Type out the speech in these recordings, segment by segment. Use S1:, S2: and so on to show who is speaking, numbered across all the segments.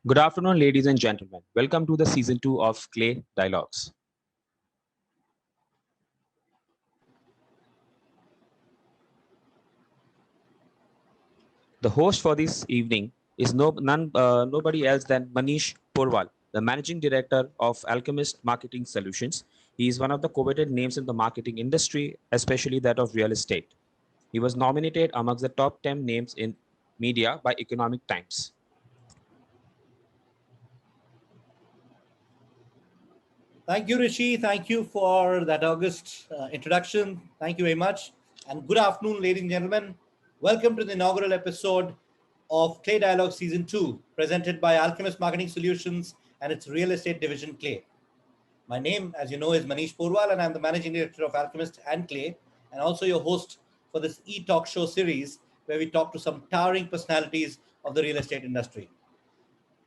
S1: Good afternoon, ladies and gentlemen. Welcome to the season 2 of Clay Dialogues. The host for this evening is nobody else than Manish Porwal, the managing director of Alchemist Marketing Solutions. He is one of the coveted names in the marketing industry, especially that of real estate. He was nominated amongst the top 10 names in media by Economic Times.
S2: Thank you, Rishi. Thank you for that August introduction. Thank you very much. And good afternoon, ladies and gentlemen. Welcome to the inaugural episode of Clay Dialogue Season 2, presented by Alchemist Marketing Solutions and its real estate division, Clay. My name, as you know, is Manish Porwal, and I'm the managing director of Alchemist and Clay, and also your host for this e-talk show series where we talk to some towering personalities of the real estate industry.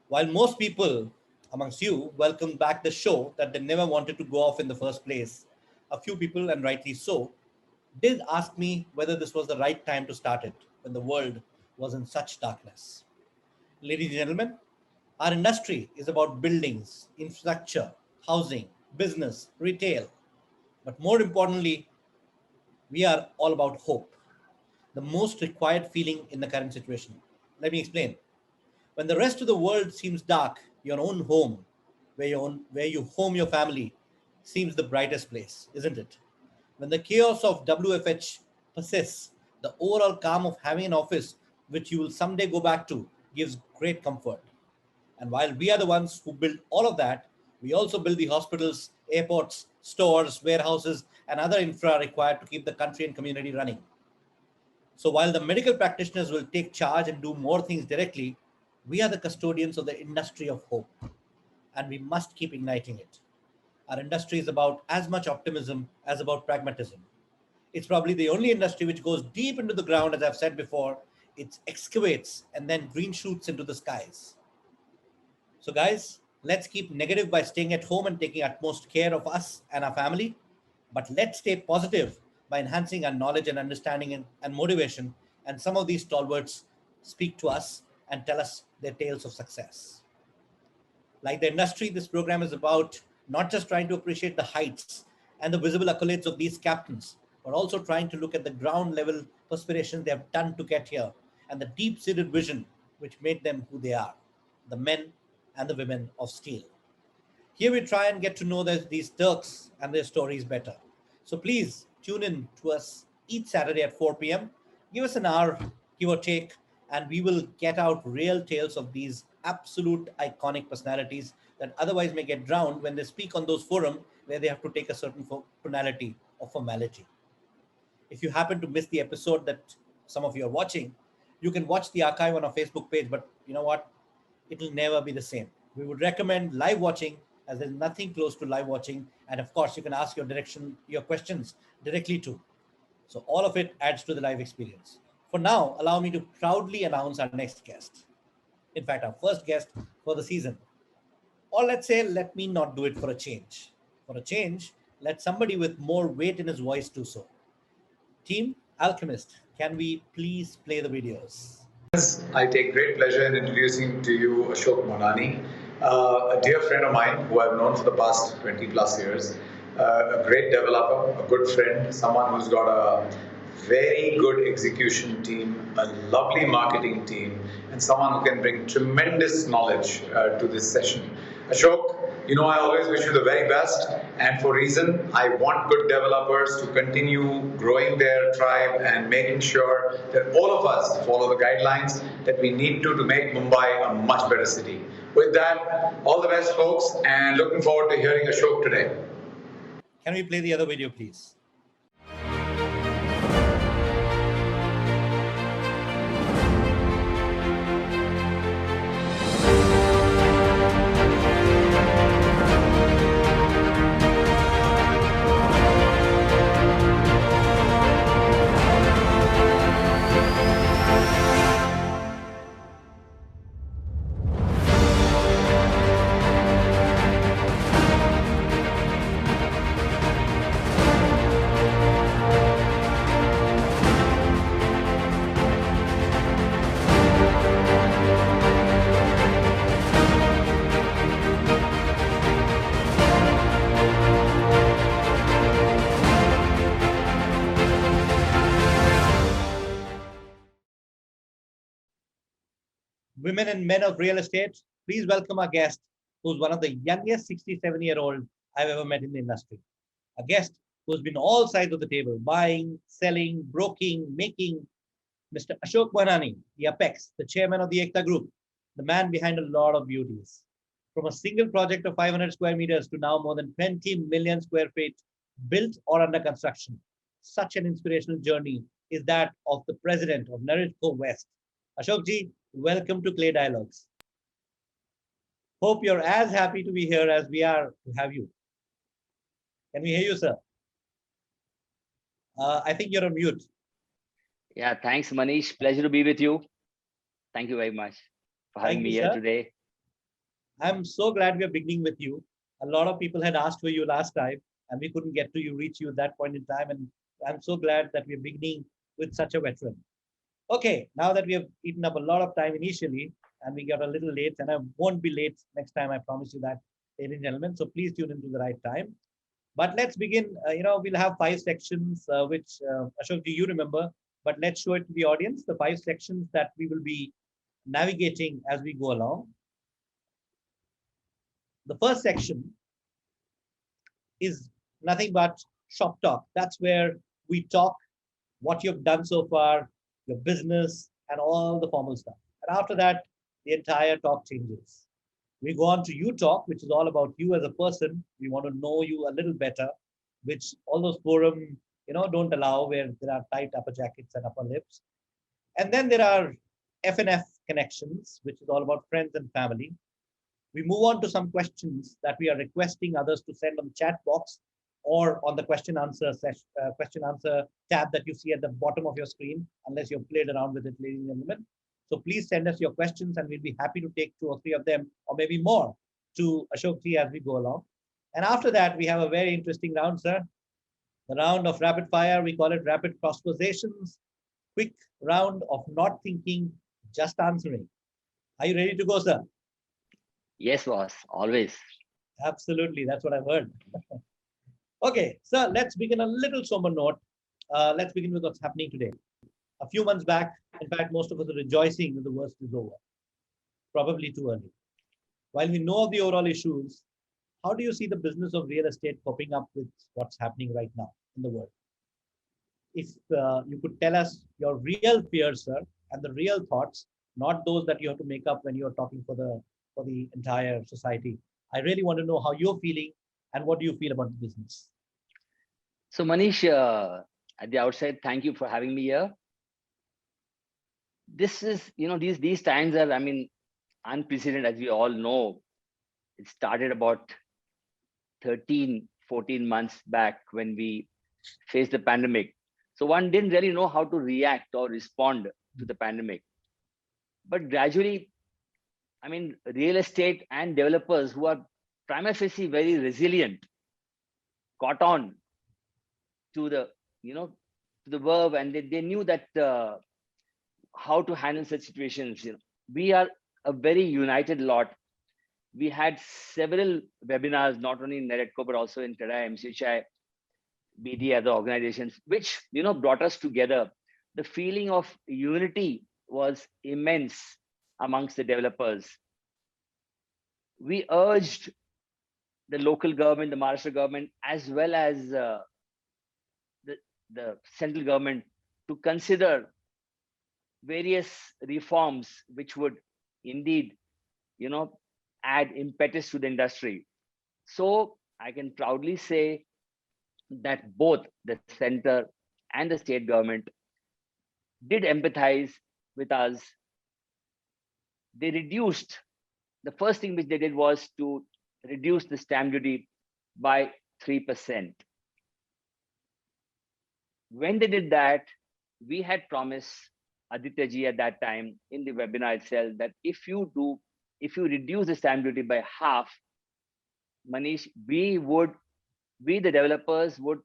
S2: While most people amongst you welcomed back the show that they never wanted to go off in the first place, a few people, and rightly so, did ask me whether this was the right time to start it when the world was in such darkness. Ladies and gentlemen, our industry is about buildings, infrastructure, housing, business, retail. But more importantly, we are all about hope, the most required feeling in the current situation. Let me explain. When the rest of the world seems dark, your own home, where you home your family, seems the brightest place, isn't it? When the chaos of WFH persists, the overall calm of having an office which you will someday go back to gives great comfort. And while we are the ones who build all of that, we also build the hospitals, airports, stores, warehouses, and other infra required to keep the country and community running. So while the medical practitioners will take charge and do more things directly, we are the custodians of the industry of hope, and we must keep igniting it. Our industry is about as much optimism as about pragmatism. It's probably the only industry which goes deep into the ground, as I've said before. It excavates and then green shoots into the skies. So, guys, let's keep negative by staying at home and taking utmost care of us and our family. But let's stay positive by enhancing our knowledge and understanding and motivation. And some of these stalwarts speak to us and tell us their tales of success. Like the industry, this program is about not just trying to appreciate the heights and the visible accolades of these captains, but also trying to look at the ground level perspirations they have done to get here and the deep seated vision which made them who they are, the men and the women of steel. Here we try and get to know these Turks and their stories better. So please tune in to us each Saturday at 4 p.m. Give us an hour, give or take, and we will get out real tales of these absolute iconic personalities that otherwise may get drowned when they speak on those forums where they have to take a certain tonality or formality. If you happen to miss the episode that some of you are watching, you can watch the archive on our Facebook page, but you know what? It'll never be the same. We would recommend live watching as there's nothing close to live watching. And of course, you can ask your questions directly too. So all of it adds to the live experience. For now, allow me to proudly announce our next guest. In fact, our first guest for the season. Or let's say, let me not do it for a change. For a change, let somebody with more weight in his voice do so. Team Alchemist, can we please play the videos?
S3: I take great pleasure in introducing to you Ashok Mohanani, a dear friend of mine who I've known for the past 20 plus years, a great developer, a good friend, someone who's got a very good execution team, a lovely marketing team, and someone who can bring tremendous knowledge to this session. Ashok, you know, I always wish you the very best, and for reason, I want good developers to continue growing their tribe and making sure that all of us follow the guidelines that we need to make Mumbai a much better city. With that, all the best, folks, and looking forward to hearing Ashok today.
S2: Can we play the other video, please? women and men of real estate, please welcome our guest, who's one of the youngest 67-year-old I've ever met in the industry. A guest who's been all sides of the table, buying, selling, broking, making. Mr. Ashok Mohanani, the apex, the chairman of the Ekta Group, the man behind a lot of beauties. From a single project of 500 square meters to now more than 20 million square feet built or under construction. Such an inspirational journey is that of the president of Naritco West. Ashokji, welcome to Clay Dialogues. Hope you're as happy to be here as we are to have you. Can we hear you, sir? I think you're on mute.
S4: Yeah, thanks, Manish. Pleasure to be with you. Thank you very much for having me here today.
S2: I'm so glad we are beginning with you. A lot of people had asked for you last time, and we couldn't get to you, reach you at that point in time. And I'm so glad that we're beginning with such a veteran. Okay, now that we have eaten up a lot of time initially, and we got a little late, and I won't be late next time, I promise you that, ladies and gentlemen. So please tune into the right time. But let's begin. We'll have 5 sections, which Ashok, do you remember? But let's show it to the audience, the 5 sections that we will be navigating as we go along. The first section is nothing but shop talk. That's where we talk what you've done so far, your business, and all the formal stuff. And after that, the entire talk changes. We go on to you talk, which is all about you as a person. We want to know you a little better, which all those forum, don't allow, where there are tight upper jackets and upper lips. And then there are F&F connections, which is all about friends and family. We move on to some questions that we are requesting others to send on the chat box or on the question answer tab that you see at the bottom of your screen, unless you've played around with it, ladies and gentlemen. So please send us your questions, and we'll be happy to take 2 or 3 of them, or maybe more, to Ashokji as we go along. And after that, we have a very interesting round, sir. The round of rapid fire, we call it rapid cross conversations. Quick round of not thinking, just answering. Are you ready to go, sir?
S4: Yes, boss, always.
S2: Absolutely, that's what I've heard. Okay, sir, let's begin a little somber note. Let's begin with what's happening today. A few months back, in fact, most of us are rejoicing that the worst is over. Probably too early. While we know of the overall issues, how do you see the business of real estate coping up with what's happening right now in the world? If you could tell us your real fears, sir, and the real thoughts, not those that you have to make up when you're talking for the entire society. I really want to know how you're feeling and what do you feel about the business.
S4: So Manish, at the outset, thank you for having me here. This is, these times are, unprecedented, as we all know. It started about 13, 14 months back when we faced the pandemic. So one didn't really know how to react or respond to the pandemic. But gradually, real estate and developers who are prima facie very resilient caught on to the, to the verb, and they knew that how to handle such situations. We are a very united lot. We had several webinars, not only in Naritco, but also in Tata, MCHI, BD, other organizations, which, brought us together. The feeling of unity was immense amongst the developers. We urged the local government, the Maharashtra government, as well as the central government to consider various reforms which would indeed, add impetus to the industry. So I can proudly say that both the center and the state government did empathize with us. They reduced, the first thing which they did was to reduce the stamp duty by 3%. When they did that, we had promised Aditya ji at that time in the webinar itself that if you reduce the stamp duty by half, Manish, we the developers would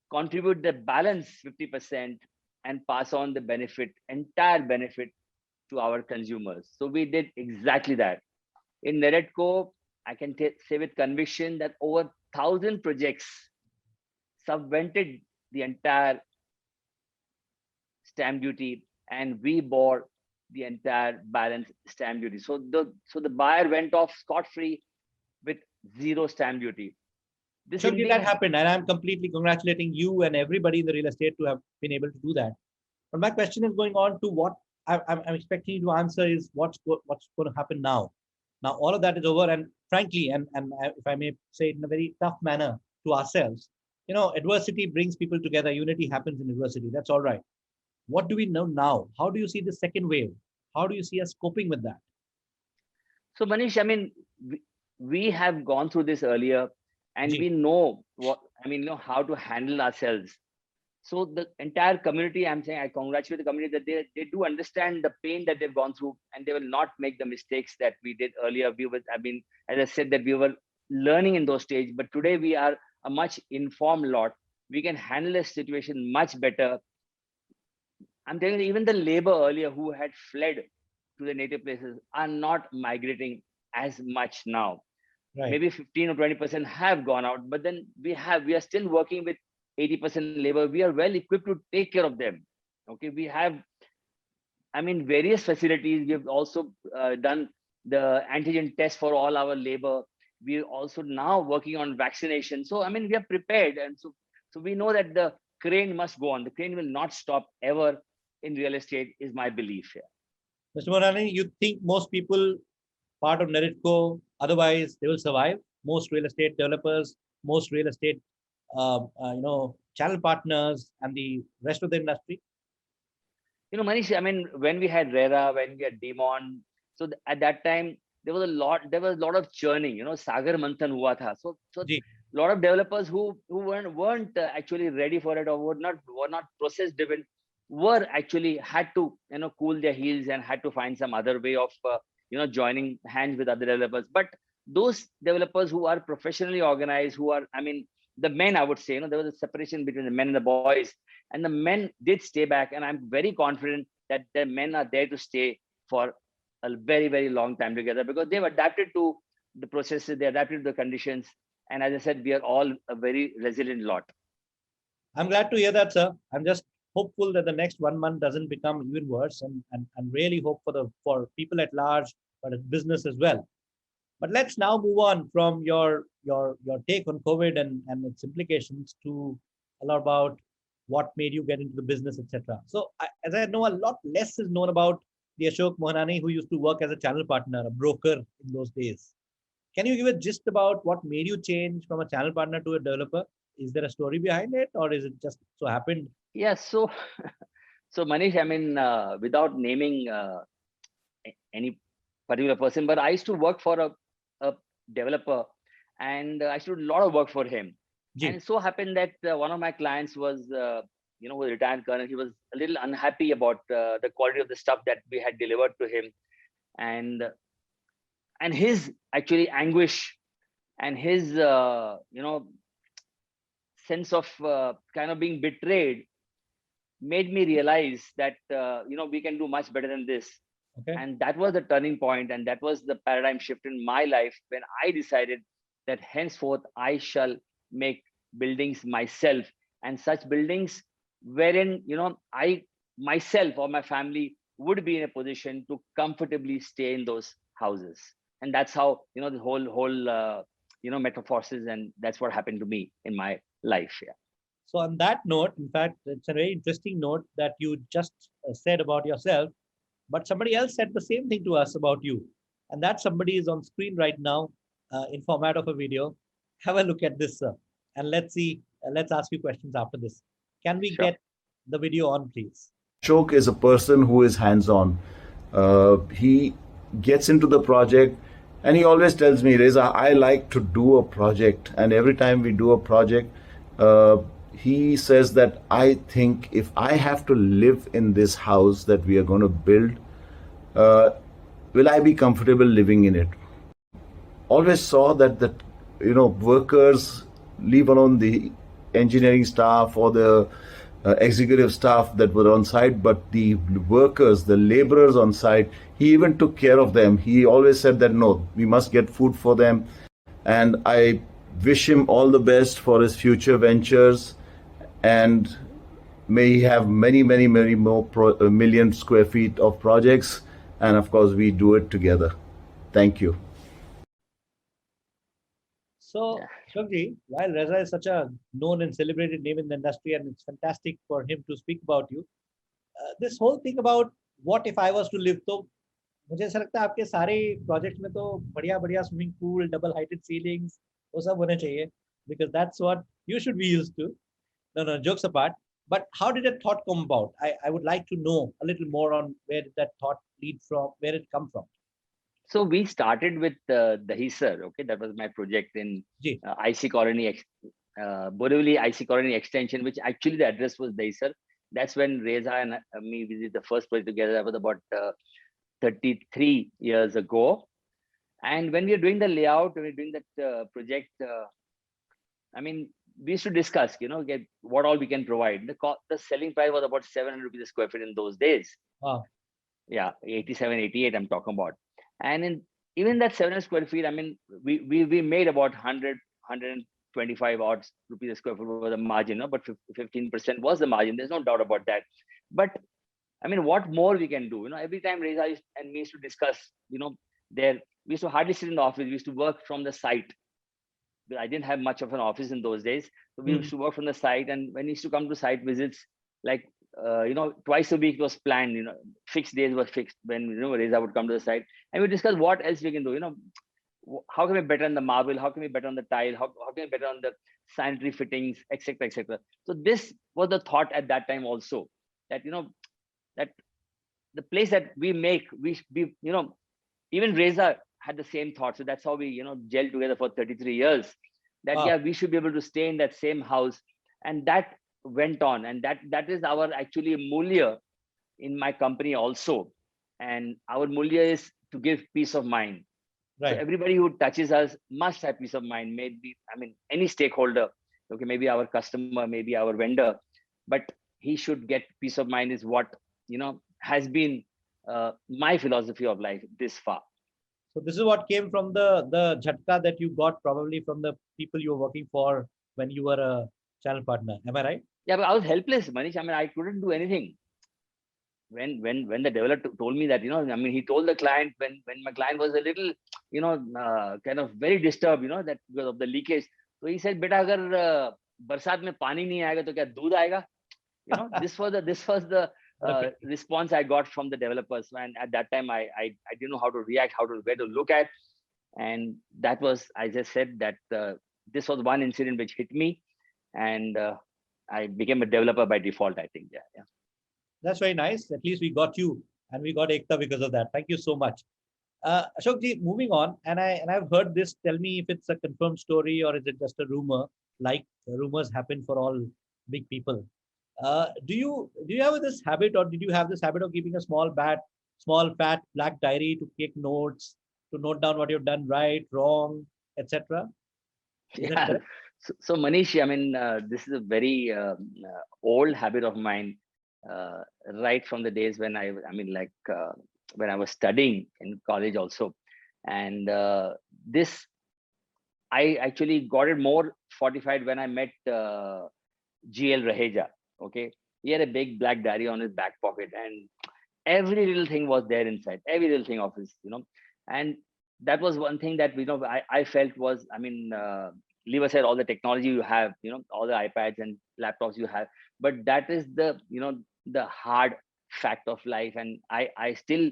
S4: contribute the balance 50% and pass on the entire benefit to our consumers. So we did exactly that. In Naritco, I can say with conviction that over 1,000 projects subvented the entire stamp duty, and we bore the entire balance stamp duty. So the buyer went off scot-free with zero stamp duty. This
S2: So that
S4: indeed,
S2: happened, and I'm completely congratulating you and everybody in the real estate to have been able to do that. But my question is going on to what I'm expecting you to answer is what's going to happen now. Now all of that is over, and frankly, and if I may say it in a very tough manner to ourselves, adversity brings people together. Unity happens in adversity. That's all right. What do we know now? How do you see the second wave? How do you see us coping with that?
S4: so Manish, I mean, we have gone through this earlier, and
S2: Ji.
S4: we know how to handle ourselves. So the entire community, I'm saying, I congratulate the community that they do understand the pain that they've gone through, and they will not make the mistakes that we did earlier. As I said, that we were learning in those stages, but today we are a much informed lot. We can handle a situation much better. I'm telling you, even the labor earlier who had fled to the native places are not migrating as much now.
S2: Right.
S4: Maybe 15 or 20% have gone out, but then we are still working with 80% labor. We are well equipped to take care of them. Okay, we have, various facilities. We have also done the antigen test for all our labor. We're also now working on vaccination. So, we are prepared. And so we know that the crane must go on. The crane will not stop ever in real estate, is my belief here.
S2: Mr. Mohanani, you think most people part of Neritco, otherwise they will survive? Most real estate developers, most real estate, channel partners, and the rest of the industry?
S4: Manish, when we had RERA, when we had Demon, so at that time, there was a lot of churning, Sagar Manthan hua tha. So
S2: Ji.
S4: a lot of developers who weren't actually ready for it, or were not process driven, were actually had to cool their heels and had to find some other way of joining hands with other developers. But those developers who are professionally organized, who are the men, I would say, there was a separation between the men and the boys, and the men did stay back, and I'm very confident that the men are there to stay for a very, very long time together, because they've adapted to the processes, they adapted to the conditions, and as I said, we are all a very resilient lot.
S2: I'm glad to hear that, sir. I'm just hopeful that the next 1 month doesn't become even worse, and really hope for people at large, but business as well. But let's now move on from your take on COVID and its implications to a lot about what made you get into the business, etc. So, as I know, a lot less is known about the Ashok Mohanani, who used to work as a channel partner, a broker in those days. Can you give a gist about what made you change from a channel partner to a developer? Is there a story behind it, or is it just so happened?
S4: Yeah, so Manish, without naming any particular person, but I used to work for a developer, and I used to do a lot of work for him.
S2: Ji.
S4: And it so happened that one of my clients was, was a retired colonel. He was a little unhappy about the quality of the stuff that we had delivered to him, and his actually anguish and his sense of kind of being betrayed made me realize that we can do much better than this.
S2: Okay.
S4: And that was the turning point, and that was the paradigm shift in my life, when I decided that henceforth I shall make buildings myself, and such buildings wherein I myself or my family would be in a position to comfortably stay in those houses. And that's how the whole metamorphosis, and that's what happened to me in my life. Yeah.
S2: So on that note, in fact, it's a very interesting note that you just said about yourself, but somebody else said the same thing to us about you. And that somebody is on screen right now in format of a video. Have a look at this, sir. And let's see, let's ask you questions after this. Can we get the video on, please?
S5: Ashok is a person who is hands-on. He gets into the project, and he always tells me, Reza, I like to do a project. And every time we do a project, he says that I think if I have to live in this house that we are going to build, will I be comfortable living in it? Always saw that workers, leave alone the engineering staff or the executive staff that were on site, but the workers, the laborers on site, he even took care of them. He always said that no, we must get food for them, and I wish him all the best for his future ventures. And may he have many, many, many more million square feet of projects. And of course, we do it together. Thank you.
S2: So, Ashokji, while Reza is such a known and celebrated name in the industry, and it's fantastic for him to speak about you, this whole thing about what if I was to live, तो मुझे ऐसा लगता है आपके सारे projects में तो बढ़िया बढ़िया swimming pool, double heighted ceilings, वो सब होने चाहिए, because that's what you should be used to. No, jokes apart. But how did that thought come about? I would like to know a little more on where did that thought lead from, where it come from.
S4: So we started with the Dahisar, okay? That was my project in IC Colony, Borivali IC Colony extension, which actually the address was Dahisar. That's when Reza and me, we did the first project together. That was about 33 years ago. And when we were doing the layout, when we were doing that project, I mean, we used to discuss, get what all we can provide. The selling price was about 700 rupees a square feet in those days.
S2: Oh.
S4: Yeah, 87, 88, I'm talking about. And in even that 700 square feet, I mean, we made about 100, 125 odd rupees a square foot was the margin, but 15% was the margin. There's no doubt about that. But I mean, what more we can do? Every time Reza and me used to discuss, we used to hardly sit in the office. We used to work from the site. I didn't have much of an office in those days. So we used to work from the site. And when we used to come to site visits, like, twice a week was planned, fixed days were fixed when, Reza would come to the site. And we discuss what else we can do, how can we better on the marble? How can we better on the tile? How can we better on the sanitary fittings, etc., etc. So this was the thought at that time also, that, that the place that we make, even Reza had the same thought. So that's how we, gelled together for 33 years, that, we should be able to stay in that same house. And that went on. And that is our actually mulya in my company also. And our mulya is to give peace of mind. Right. So everybody who touches us must have peace of mind. Maybe, any stakeholder, okay, maybe our customer, maybe our vendor, but he should get peace of mind is what, has been my philosophy of life this far.
S2: So this is what came from the jhatka that you got probably from the people you were working for when you were a channel partner. Am I right?
S4: Yeah, but I was helpless, Manish. I couldn't do anything. When the developer told me that, he told the client when my client was a little, kind of very disturbed, that because of the leakage. So he said, "Beta, agar barsat mein pani nahi aayega, to kya doodh aayega?" This was the response I got from the developers. And at that time, I didn't know how to react, where to look at. And that was, I just said that this was one incident which hit me, and I became a developer by default, I think. Yeah.
S2: That's very nice. At least we got you, and we got Ekta because of that. Thank you so much. Ashokji, moving on, and I've heard this. Tell me if it's a confirmed story or is it just a rumor, like rumors happen for all big people. Do you have this habit, or did you have this habit of keeping a small fat black diary to take notes, to note down what you've done right, wrong, etc.?
S4: Yeah. So Manish, this is a very old habit of mine, right from the days when when I was studying in college also. And this, I actually got it more fortified when I met GL Raheja. Okay, he had a big black diary on his back pocket, and every little thing was there inside, every little thing of his, and that was one thing that I felt was, leave aside all the technology you have, all the iPads and laptops you have, but that is the the hard fact of life. And I still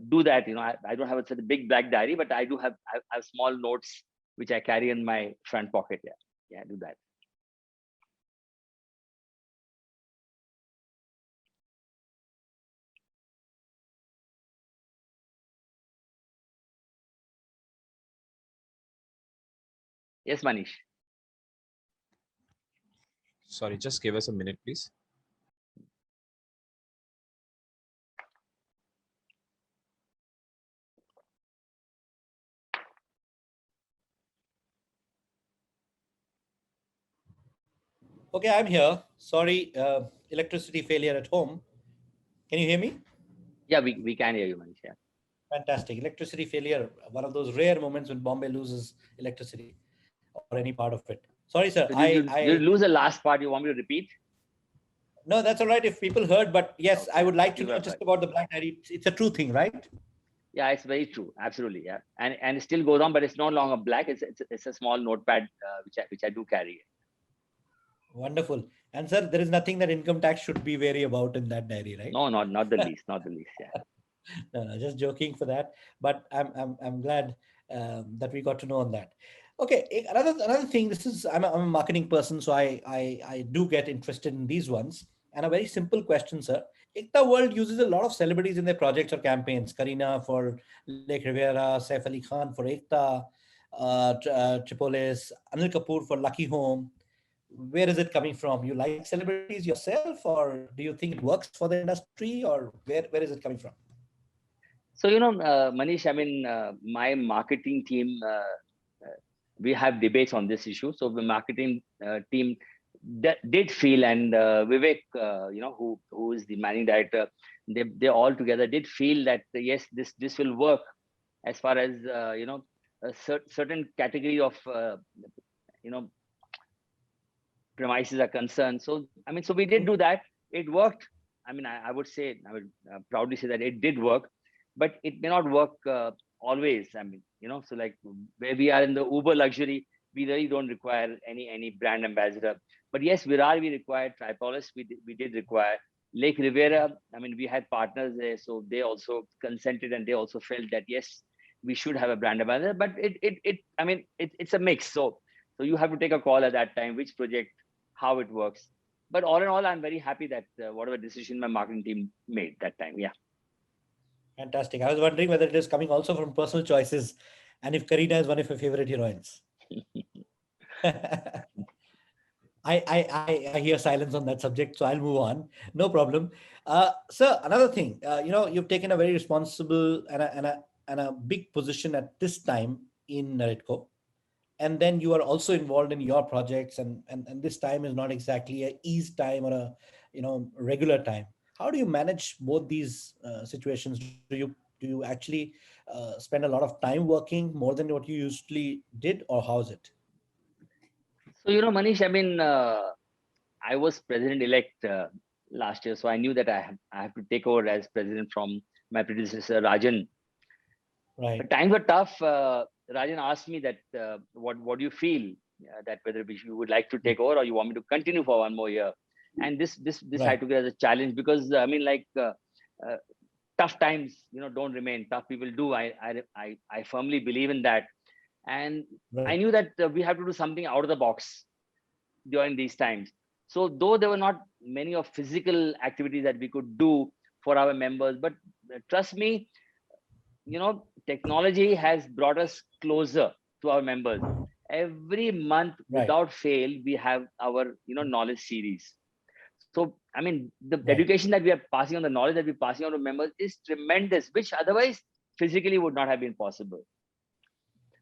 S4: do that. I don't have such a big black diary, but I do have small notes which I carry in my front pocket. Yeah, I do that. Yes, Manish.
S1: Sorry, just give us a minute, please.
S2: Okay, I'm here. Sorry, electricity failure at home. Can you hear me?
S4: Yeah, we can hear you, Manish. Yeah.
S2: Fantastic. Electricity failure, one of those rare moments when Bombay loses electricity or any part of it. Sorry, sir.
S4: So you lose the last part. You want me to repeat?
S2: No, that's all right if people heard, but yes, I
S4: Okay.
S2: would like to
S4: You
S2: know
S4: have
S2: just
S4: heard.
S2: about the black diary. It's a true thing, right?
S4: Yeah, it's very true. Absolutely. Yeah. And it still goes on, but it's no longer black. It's a small notepad which I do carry.
S2: Wonderful. And sir, there is nothing that income tax should be wary about in that diary, right?
S4: No, not the least. Not the least. Yeah.
S2: No, no, just joking for that. But I'm glad that we got to know on that. Okay, another thing. This is I'm a marketing person, so I do get interested in these ones. And a very simple question, sir. Ekta World uses a lot of celebrities in their projects or campaigns. Karina for Lake Riviera, Saif Ali Khan for Ekta, Tripolis, Anil Kapoor for Lucky Home. Where is it coming from? You like celebrities yourself, or do you think it works for the industry, or where is it coming from?
S4: So, Manish, I mean, my marketing team, we have debates on this issue. So the marketing team did feel, and Vivek, who is the managing director, they all together did feel that yes, this will work as far as a certain category of you know premises are concerned. So I mean, so we did do that. It worked. I mean, I would say, I would proudly say that it did work, but it may not work always. I mean, so like where we are in the Uber luxury, we really don't require any brand ambassador. But yes, Virar we required, Tripolis we did require. Lake Rivera, I mean, we had partners there, so they also consented and they also felt that yes, we should have a brand ambassador. But I mean, it's a mix. So you have to take a call at that time, which project, how it works. But all in all, I'm very happy that whatever decision my marketing team made that time. Yeah.
S2: Fantastic. I was wondering whether it is coming also from personal choices and if Karina is one of your favorite heroines. I hear silence on that subject, so I'll move on. No problem. Sir, another thing, you've taken a very responsible and a big position at this time in Naritco. And then you are also involved in your projects, and this time is not exactly a ease time or a regular time. How do you manage both these situations? Do you actually spend a lot of time working more than what you usually did, or how is it?
S4: So, Manish, I mean, I was president-elect last year, so I knew that I have to take over as president from my predecessor, Rajan.
S2: Right.
S4: But times were tough. Rajan asked me that what do you feel that whether you would like to take over or you want me to continue for one more year. And this I
S2: Right.
S4: took it as a challenge because I mean, like uh, tough times, don't remain. Tough people do. I firmly believe in that. And
S2: Right.
S4: I knew that we have to do something out of the box during these times. So though there were not many of physical activities that we could do for our members, but trust me, technology has brought us closer to our members. Every month,
S2: Right.
S4: without fail, we have our knowledge series. So I mean, the
S2: Right.
S4: education that we are passing on, the knowledge that we're passing on to members is tremendous, which otherwise physically would not have been possible.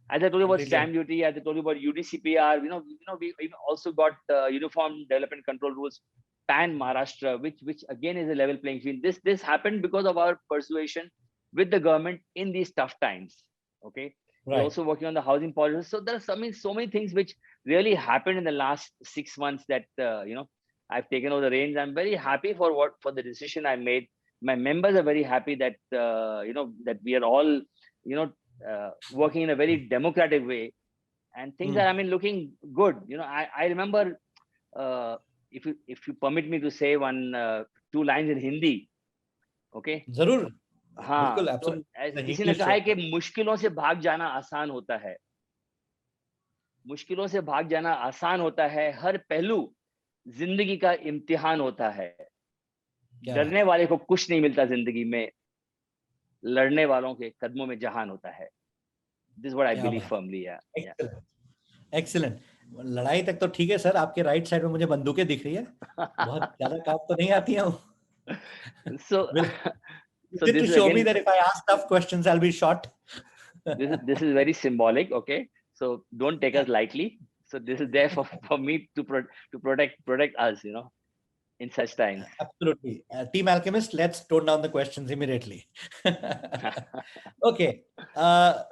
S4: As I told you about
S2: Completely.
S4: stamp duty, as I told you about UDCPR, we also got Uniform Development Control Rules, PAN Maharashtra, which again is a level playing field. This happened because of our persuasion with the government in these tough times. Okay, we're
S2: Right.
S4: also working on the housing policy. So there's so many things which really happened in the last 6 months that I've taken over the reins. I'm very happy for the decision I made. My members are very happy that that we are all you know working in a very democratic way, and things are, I
S2: Hmm.
S4: mean, looking good. I remember, uh, if you permit me to say one two lines in Hindi. Okay.
S2: जरूर.
S4: हाँ,
S2: बिल्कुल,
S4: तो
S2: absolutely. The
S4: किसी ने
S2: English
S4: कहा है कि
S2: show.
S4: मुश्किलों से भाग जाना आसान होता है, मुश्किलों से भाग जाना आसान होता है, हर पहलू जिंदगी का इम्तिहान होता है,
S2: क्या बात
S4: डरने
S2: है.
S4: वाले को कुछ नहीं मिलता जिंदगी में, लड़ने वालों के कदमों में जहान होता है. This is what I
S2: क्या
S4: believe
S2: बात
S4: firmly. Yeah,
S2: है.
S4: yeah.
S2: Excellent. एक्सीलेंट. लड़ाई तक तो ठीक है सर, आपके राइट साइड में मुझे बंदूकें दिख रही है. बहुत ज्यादा काम तो नहीं आती हैं.
S4: So,
S2: Will
S4: so
S2: is it
S4: this
S2: to
S4: is
S2: show me
S4: again,
S2: that if I ask tough questions, I'll be shot?
S4: this is very symbolic. Okay, so don't take us lightly. So this is there for me to protect us, in such times.
S2: Absolutely. Team Alchemist, let's tone down the questions immediately. Okay.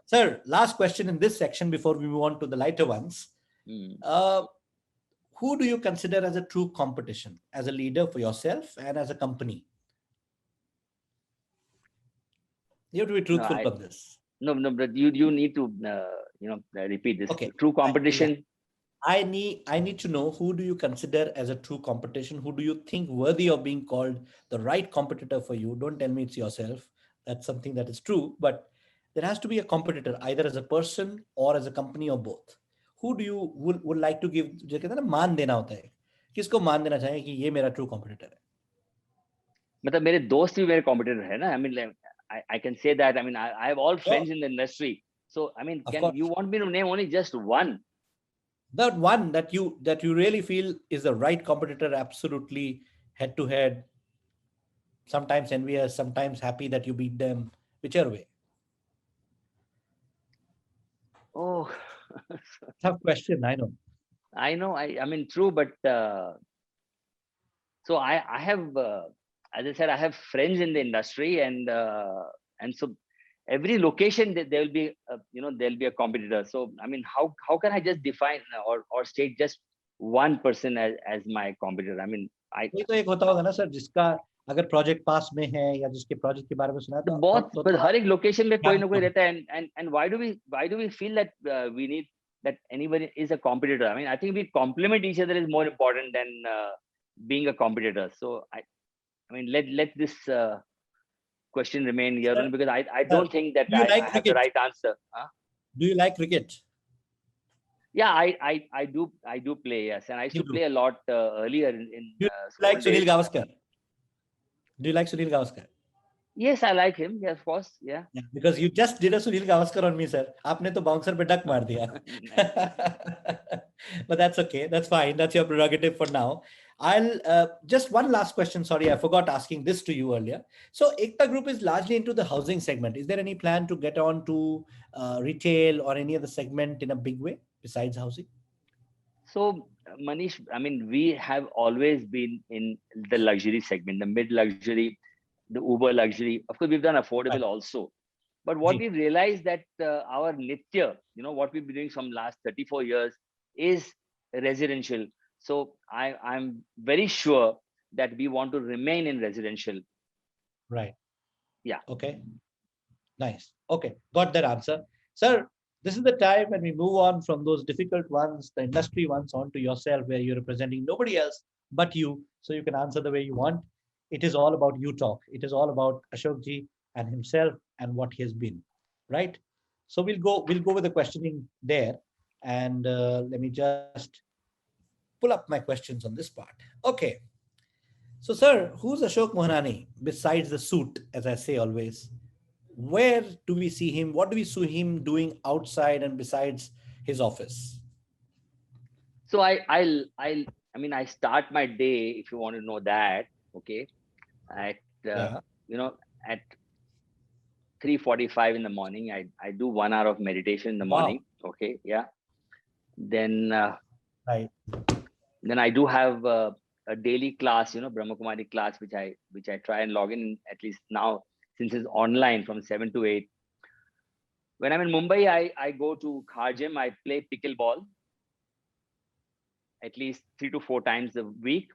S2: Sir, last question in this section before we move on to the lighter ones.
S4: Hmm.
S2: Uh, who do you consider as a true competition, as a leader for yourself and as a company? You have to be
S4: No,
S2: truthful on this.
S4: no, but you need to repeat this.
S2: Okay.
S4: True competition.
S2: I need to know, who do you consider as a true competition? Who do you think worthy of being called the right competitor for you? Don't tell me it's yourself. That's something that is true, but there has to be a competitor, either as a person or as a company or both. Who do you would like to give? जो कहते हैं ना, मान देना होता है, किसको मान देना चाहिए कि ये मेरा ट्रू कॉम्पिटिटर है?
S4: मतलब मेरे दोस्त भी मेरे कॉम्पिटिटर है ना. I mean, I can say that. I mean, I have all friends in the industry. So I mean, you want me to name only just one?
S2: That one that you really feel is the right competitor, absolutely head to head. Sometimes envious, sometimes happy that you beat them, whichever way.
S4: Oh,
S2: tough question. I know.
S4: I mean, true, but so I have, as I said, I have friends in the industry, and so every location there will be there'll be a competitor. So I mean, how can I just define or state just one person as my competitor? I mean,
S2: कोई तो एक होता होगा ना sir, जिसका अगर project पास में है या जिसके प्रोजेक्ट के बारे में सुना है तो
S4: बहुत, but हर एक लोकेशन में कोई ना कोई रहता है. And why do we feel that we need that anybody is a competitor? I mean, I think we complement each other is more important than being a competitor. So I mean, let this question remain here, sir, because I don't think that I have the right answer. Huh?
S2: Do you like cricket?
S4: Yeah, I do play, yes, and I used to play a lot earlier in
S2: do you like Sunil Gavaskar? Do you like Sunil Gavaskar?
S4: Yes, I like him. Yes, of course. Yeah.
S2: Because you just did a Sunil Gavaskar on me, sir. आपने तो bouncer पे duck मार दिया. But that's okay. That's fine. That's your prerogative for now. I'll just one last question. Sorry, I forgot asking this to you earlier. So Ekta Group is largely into the housing segment. Is there any plan to get on to retail or any other segment in a big way besides housing?
S4: So Manish, I mean, we have always been in the luxury segment, the mid luxury, the uber luxury. Of course, we've done affordable also. But what we realized that our nitya, what we've been doing from last 34 years is residential. So I'm very sure that we want to remain in residential.
S2: Right.
S4: Yeah.
S2: Okay. Nice. Okay. Got that answer. Sir, this is the time when we move on from those difficult ones, the industry ones, on to yourself, where you're representing nobody else but you. So you can answer the way you want. It is all about you talk. It is all about Ashokji and himself and what he has been. Right? So we'll go with the questioning there. And let me just pull up my questions on this part. Okay. So, sir, who's Ashok Mohanani besides the suit, as I say always? Where do we see him? What do we see him doing outside and besides his office?
S4: So I mean, I start my day, if you want to know that, okay, at at 3:45 in the morning. I do 1 hour of meditation in the morning. Okay, yeah. Then
S2: right.
S4: Then I do have a daily class, Brahma Kumari class, which I try and log in at least now, since it's online, from 7 to 8. When I'm in Mumbai, I go to Khar Gym. I play pickleball at least 3 to 4 times a week.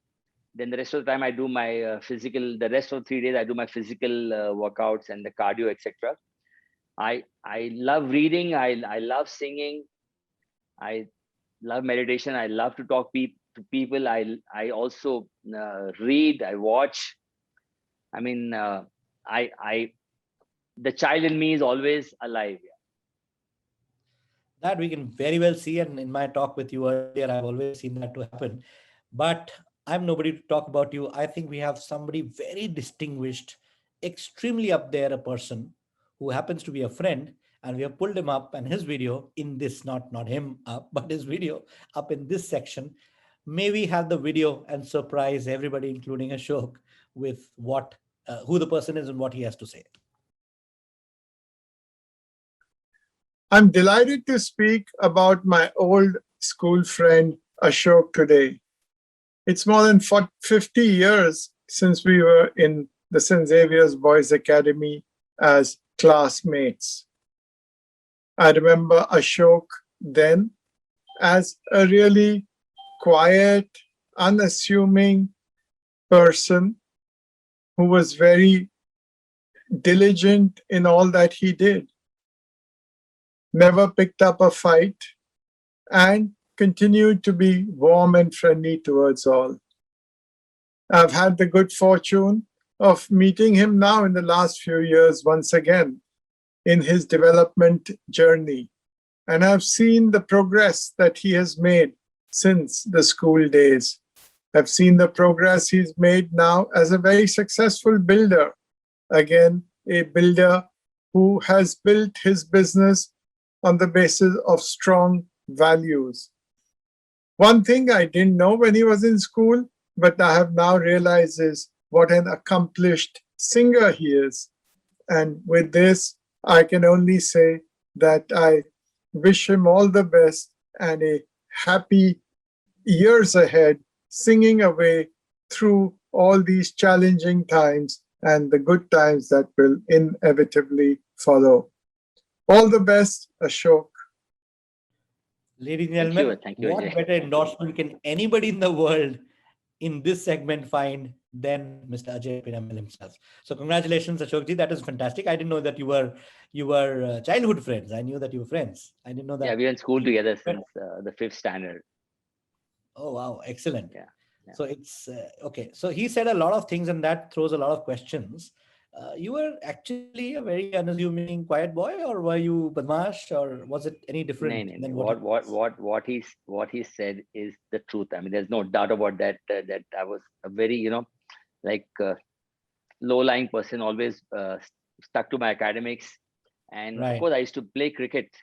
S4: Then the rest of the time I do my physical. The rest of 3 days I do my physical workouts and the cardio, etc. I love reading. I love singing. I love meditation. I love to talk to people. I also read. I watch. I mean, the child in me is always alive. Yeah.
S2: That we can very well see, and in my talk with you earlier, I've always seen that to happen. But I'm nobody to talk about you. I think we have somebody very distinguished, extremely up there, a person who happens to be a friend, and we have pulled him up and his video in this, not him up, but his video up in this section. May we have the video and surprise everybody, including Ashok, with who the person is and what he has to say.
S6: I'm delighted to speak about my old school friend Ashok today. It's more than 50 years since we were in the St. Xavier's Boys Academy as classmates. I remember Ashok then as a really quiet, unassuming person who was very diligent in all that he did, never picked up a fight, and continued to be warm and friendly towards all. I've had the good fortune of meeting him now in the last few years once again in his development journey. And I've seen the progress that he has made since the school days. I've seen the progress he's made now as a very successful builder. Again, a builder who has built his business on the basis of strong values. One thing I didn't know when he was in school, but I have now realized is what an accomplished singer he is. And with this, I can only say that I wish him all the best and a happy years ahead, singing away through all these challenging times and the good times that will inevitably follow. All the best, Ashok.
S2: Ladies and gentlemen,
S4: Thank you,
S2: what
S4: Ajay.
S2: better endorsement can anybody in the world in this segment find than Mr. Ajay Piramal himself? So congratulations, Ashokji. That is fantastic. I didn't know that you were childhood friends. I knew that you were friends. I didn't know that.
S4: Yeah, we were in school together since the 5th standard.
S2: Oh wow, excellent.
S4: Yeah.
S2: So it's okay. So he said a lot of things, and that throws a lot of questions. You were actually a very unassuming, quiet boy, or were you badmash, or was it any different than
S4: what he said is the truth. I mean, there's no doubt about that. That I was a very low-lying person, always stuck to my academics, and of course I used to play cricket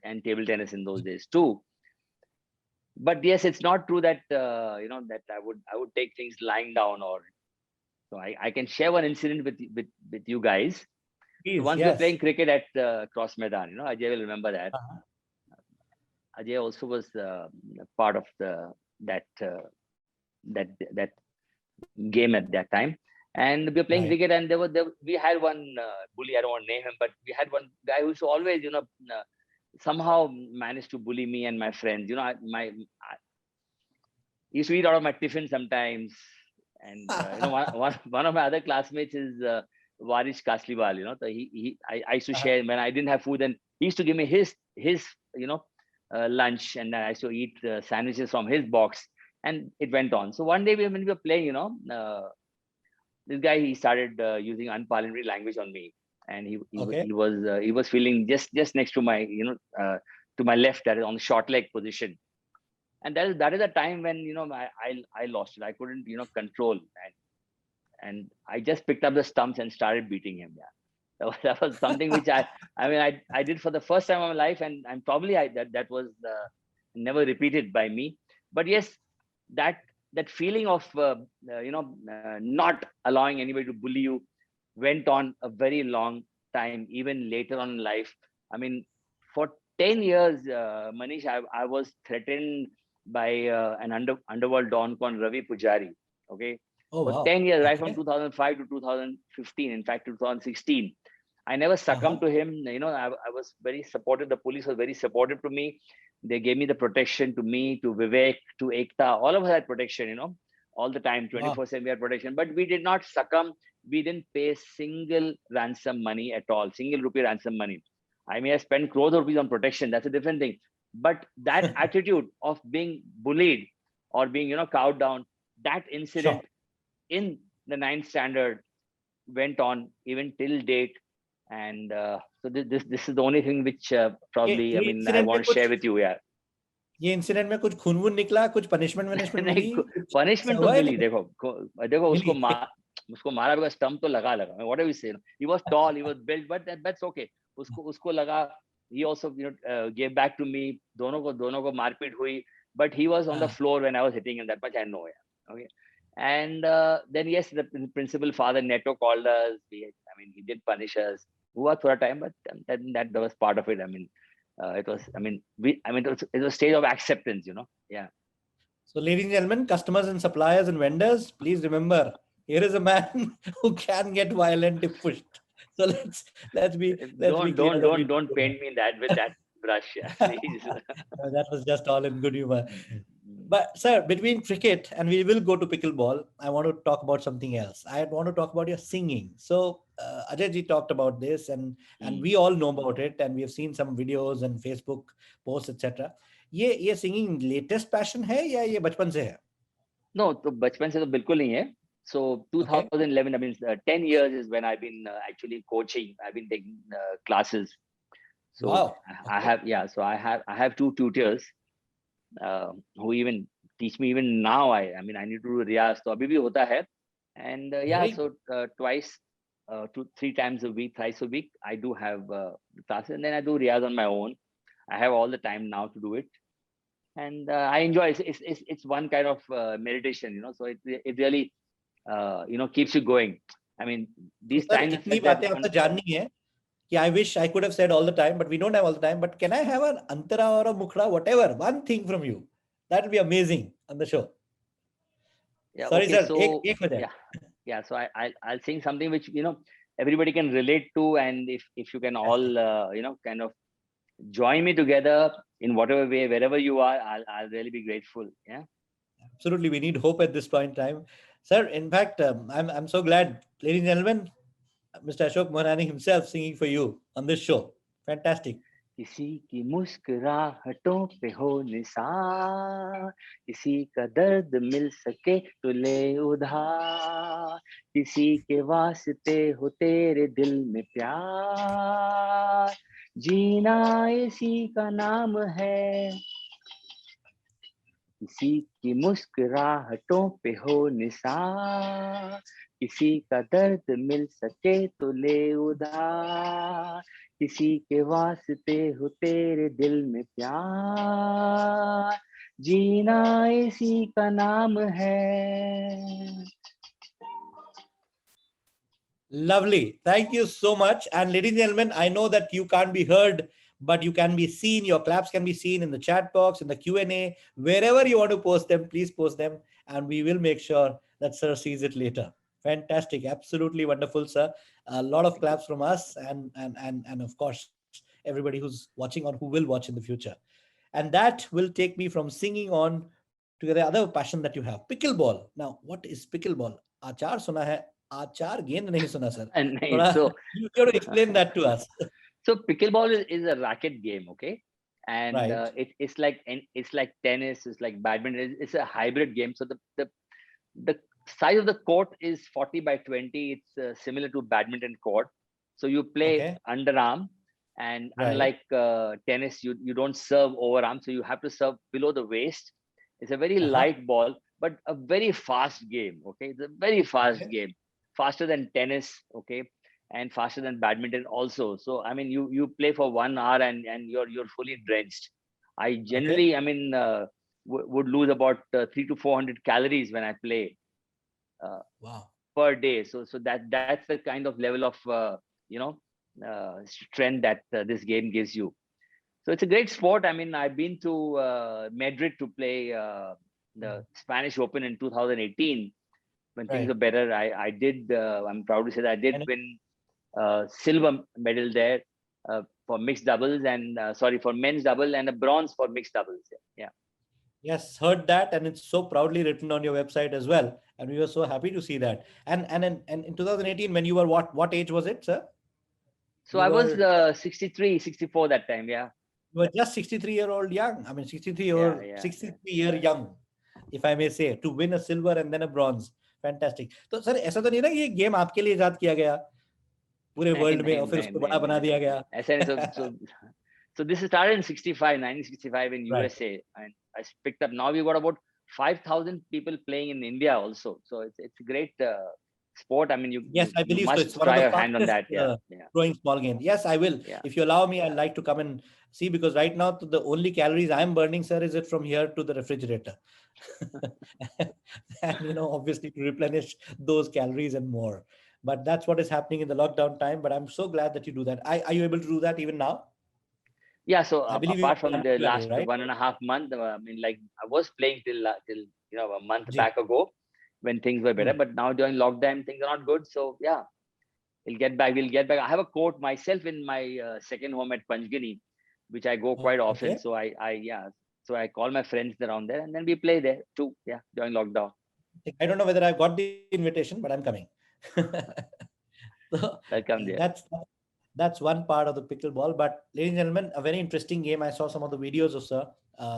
S4: and table tennis in those days too. But yes, it's not true that that I would take things lying down. Or so I can share one incident with you guys.
S2: Please,
S4: so once we were playing cricket at Cross Maidan, Ajay will remember that. Ajay also was part of that game at that time, and we were playing cricket, and we had one bully. I don't want to name him, but we had one guy who used to always somehow managed to bully me and my friends. I used to eat out of my tiffin sometimes, and one of my other classmates is Varish Kasliwal. So I used to share when I didn't have food, and he used to give me his lunch, and I used to eat sandwiches from his box, and it went on. So one day when we were playing, this guy, he started using unparliamentary language on me, and he was feeling just next to my to my left, that is on the short leg position. And that is a time when I lost it. I couldn't control, and I just picked up the stumps and started beating him. Yeah, that was something which I did for the first time in my life, and probably that was never repeated by me. But yes, that feeling of not allowing anybody to bully you went on a very long time, even later on in life. I mean, for 10 years, Manish, I was threatened by an underworld don called Ravi Pujari. Okay. For 10 years, right from 2005 to 2015, in fact, 2016. I never succumbed to him. I was very supportive. The police was very supportive to me. They gave me the protection, to me, to Vivek, to Ekta. All of us had protection, all the time, 24/7 we had protection. But we did not succumb. We didn't pay single ransom money at all, single rupee ransom money. I may have spent crores of rupees on protection. That's a different thing. But that attitude of being bullied or being, cowed down, that incident in the 9th standard went on even till date. And so this is the only thing which probably I want to share with you. Yeah.
S2: ये incident में कुछ खून वून निकला, कुछ punishment मिली?
S4: Punishment तो मिली. देखो उसको मारा बिकॉज़ स्टंप तो लगा. What we say, he was tall, he was built, but that's okay. उसको लगा. He also gave back to me. दोनों को मारपीट हुई, but he was on the floor when I was hitting him. That much I know. Yeah. Okay. And then yes, the principal father Neto called us. He did punish us. हुआ थोड़ा time, but that was part of it. It was. It was a stage of acceptance. Yeah.
S2: So, ladies and gentlemen, customers and suppliers and vendors, please remember, here is a man who can get violent if pushed. So let's be.
S4: Don't paint me with that brush, yeah, please.
S2: That was just all in good humor. But sir, between cricket and we will go to pickleball, I want to talk about something else. I want to talk about your singing. So Ajay ji talked about this, and we all know about it, and we have seen some videos and Facebook posts, etc. ये singing latest passion है या ये बचपन से है?
S4: No, तो बचपन से तो बिल्कुल नहीं है. So
S2: Okay.
S4: 2011, I mean, 10 years is when I've been actually coaching. I've been taking classes. So
S2: Wow.
S4: I
S2: Okay.
S4: have, yeah. So I have two tutors who even teach me even now. I mean, I need to do riyaz. So abhi bhi hota hai. And yeah,
S2: Very
S4: so twice, 3 times a week, thrice a week, I do have classes, and then I do riyaz on my own. I have all the time now to do it, and I enjoy it. It's one kind of meditation, so it really keeps you going. I mean,
S2: तो
S4: these
S2: sir
S4: times
S2: इतनी
S4: like that
S2: बातें
S4: one.
S2: आपसे जाननी है कि I wish I could have said all the time, but we don't have all the time. But can I have an antara or a mukhra, whatever, one thing from you? That would be amazing on the show.
S4: Yeah,
S2: Sorry,
S4: okay,
S2: sir.
S4: so
S2: एक हो जाए.
S4: yeah, so I'll sing something which everybody can relate to, and if you can all kind of join me together in whatever way, wherever you are, I'll really be grateful. Yeah.
S2: Absolutely, we need hope at this point in time, sir. In fact, I'm so glad, ladies and gentlemen, Mr. Ashok Mohanani himself singing for you on this show. Fantastic.
S4: किसी की मुस्कुराहटों पे हो निसार, किसी का दर्द मिल सके तो ले उधार, किसी के वास्ते हो तेरे दिल में प्यार, जीना इसी का नाम है, किसी की मुस्कुराहटों पे हो निसार, किसी का दर्द मिल सके तो ले उधार, किसी के वास्ते हो तेरे दिल में प्यार, जीना इसी का नाम है.
S2: Lovely. Thank you so much. And ladies and gentlemen, I know that you can't be heard, but you can be seen. Your claps can be seen in the chat box, in the Q&A, wherever you want to post them, please post them. And we will make sure that sir sees it later. Fantastic. Absolutely wonderful, sir. A lot of claps from us and of course, everybody who's watching or who will watch in the future. And that will take me from singing on to the other passion that you have, pickleball. Now, what is pickleball? Achar suna hai, achar गेंद नहीं सुना sir.
S4: And
S2: थोड़ा
S4: so
S2: you got to explain that to us.
S4: So pickleball is a racket game, okay, and
S2: Right.
S4: it's like tennis, it's like badminton. It's a hybrid game. So the size of the court is 40 by 20. It's similar to badminton court. So you play
S2: Okay.
S4: underarm, and
S2: Right.
S4: unlike tennis, you don't serve overarm. So you have to serve below the waist. It's a very
S2: Uh-huh.
S4: light ball, but a very fast game. Okay, it's a very fast
S2: Okay.
S4: game, faster than tennis. Okay, and faster than badminton also. So I mean, you play for 1 hour and you're fully drenched. I
S2: Okay.
S4: generally, I mean, would lose about 300 to 400 calories when I play
S2: Wow.
S4: per day. So that's the kind of level of strength that this game gives you. So it's a great sport. I mean, I've been to Madrid to play the Spanish Open in 2018 when things
S2: Right.
S4: were better. I did. I'm proud to say that I did
S2: And
S4: win silver medal there for mixed doubles and for men's double, and a bronze for mixed doubles. Yeah.
S2: yes, heard that, and it's so proudly written on your website as well. And we were so happy to see that. And in 2018, when you were what age was it, sir?
S4: So
S2: You
S4: I was
S2: were
S4: 63, 64 that time. Yeah.
S2: you were just 63-year-old young. I mean, 63
S4: Yeah.
S2: or
S4: Yeah.
S2: 63-year young, if I may say, to win a silver and then a bronze. Fantastic. तो sir ऐसा तो नहीं ना कि ये game आपके लिए इजाद किया गया पूरे
S4: नहीं
S2: वर्ल्ड में
S4: नहीं
S2: और फिर
S4: नहीं
S2: उसको
S4: नहीं
S2: बड़ा बना
S4: नहीं
S2: दिया गया?
S4: ऐसा नहीं. So this started in 1965 in
S2: Right.
S4: USA, and I picked up. Now we've got about 5,000 people playing in India also. So it's a great sport. I mean,
S2: Yes, I
S4: you
S2: believe so.
S4: must
S2: It's one of
S4: try
S2: the
S4: your hand on
S2: fastest
S4: that. Yeah. Yeah.
S2: growing small games. Yes, I will.
S4: Yeah.
S2: If you allow me, I'd like to come and see, because right now the only calories I'm burning, sir, is it from here to the refrigerator. And obviously to replenish those calories and more. But that's what is happening in the lockdown time. But I'm so glad that you do that. Are you able to do that even now?
S4: Yeah. So
S2: I believe
S4: apart
S2: you're
S4: from the
S2: graduate,
S4: last
S2: right?
S4: 1.5 month, I mean, like I was playing till a month
S2: Ji.
S4: back ago when things were better.
S2: Hmm.
S4: But now during lockdown, things are not good. So yeah, we'll get back. I have a court myself in my second home at Panchgani, which I go quite often.
S2: Okay.
S4: So I yeah. So I call my friends around there, and then we play there too. Yeah, during lockdown.
S2: I don't know whether I got the invitation, but I'm coming. So
S4: Welcome there.
S2: that's one part of the pickleball. But ladies and gentlemen, a very interesting game. I saw some of the videos of sir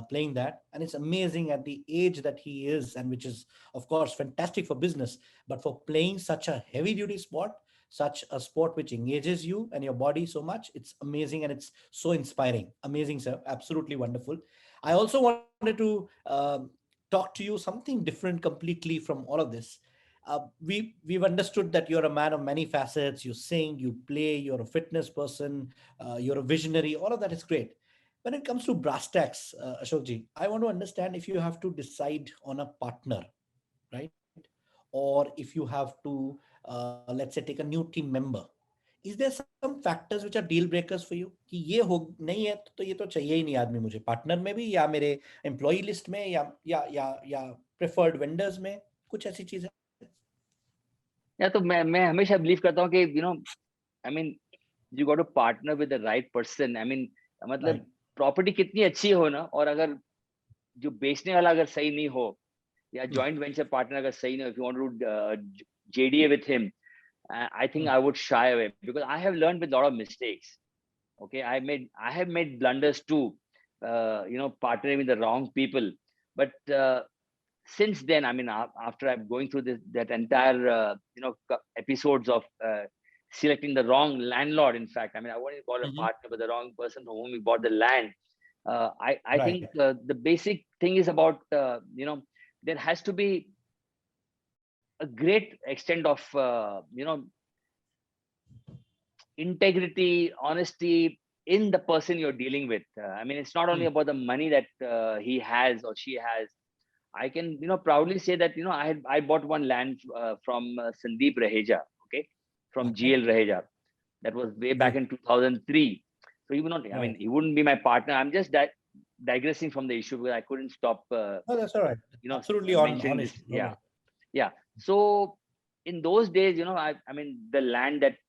S2: playing that, and it's amazing at the age that he is, and which is of course fantastic for business. But for playing such a heavy duty sport, such a sport which engages you and your body so much, it's amazing and it's so inspiring. Amazing, sir. Absolutely wonderful. I also wanted to talk to you something different completely from all of this. We've understood that you're a man of many facets. You sing, you play, you're a fitness person, you're a visionary. All of that is great. When it comes to brass tacks, Ashokji, I want to understand if you have to decide on a partner, right? Or if you have to, let's say, take a new team member. Is there some factors which are deal breakers for you कि ये हो नहीं है तो ये तो चाहिए ही नहीं आदमी मुझे पार्टनर में भी या मेरे एम्प्लॉय लिस्ट में या प्रेफर्ड वेंडर्स में कुछ ऐसी चीज है?
S4: या तो मैं हमेशा बिलीव करता हूँ कि I mean you got to partner with the right person. I mean मतलब प्रॉपर्टी कितनी अच्छी हो ना, और अगर जो बेचने वाला अगर सही नहीं हो, या जॉइंट वेंचर पार्टनर अगर सही नहीं हो, if you want to JDA with him, I think I would shy away, because I have learned with a lot of mistakes. Okay, I have made blunders too, partnering with the wrong people. But since then, I mean, after I'm going through that entire episodes of selecting the wrong landlord, in fact, I mean, I wouldn't call a partner, but the wrong person from whom we bought the land. I think the basic thing is about there has to be a great extent of integrity, honesty in the person you're dealing with. I mean, it's not only about the money that he has or she has. I can proudly say that I bought one land from Sandeep Raheja, okay, from GL Raheja. That was way back in 2003. So he would not. I mean, he wouldn't be my partner. I'm just digressing from the issue because I couldn't stop.
S2: Oh, that's all right. Absolutely
S4: mentioning
S2: honest.
S4: this. Yeah, yeah. So in those days, I mean, the land that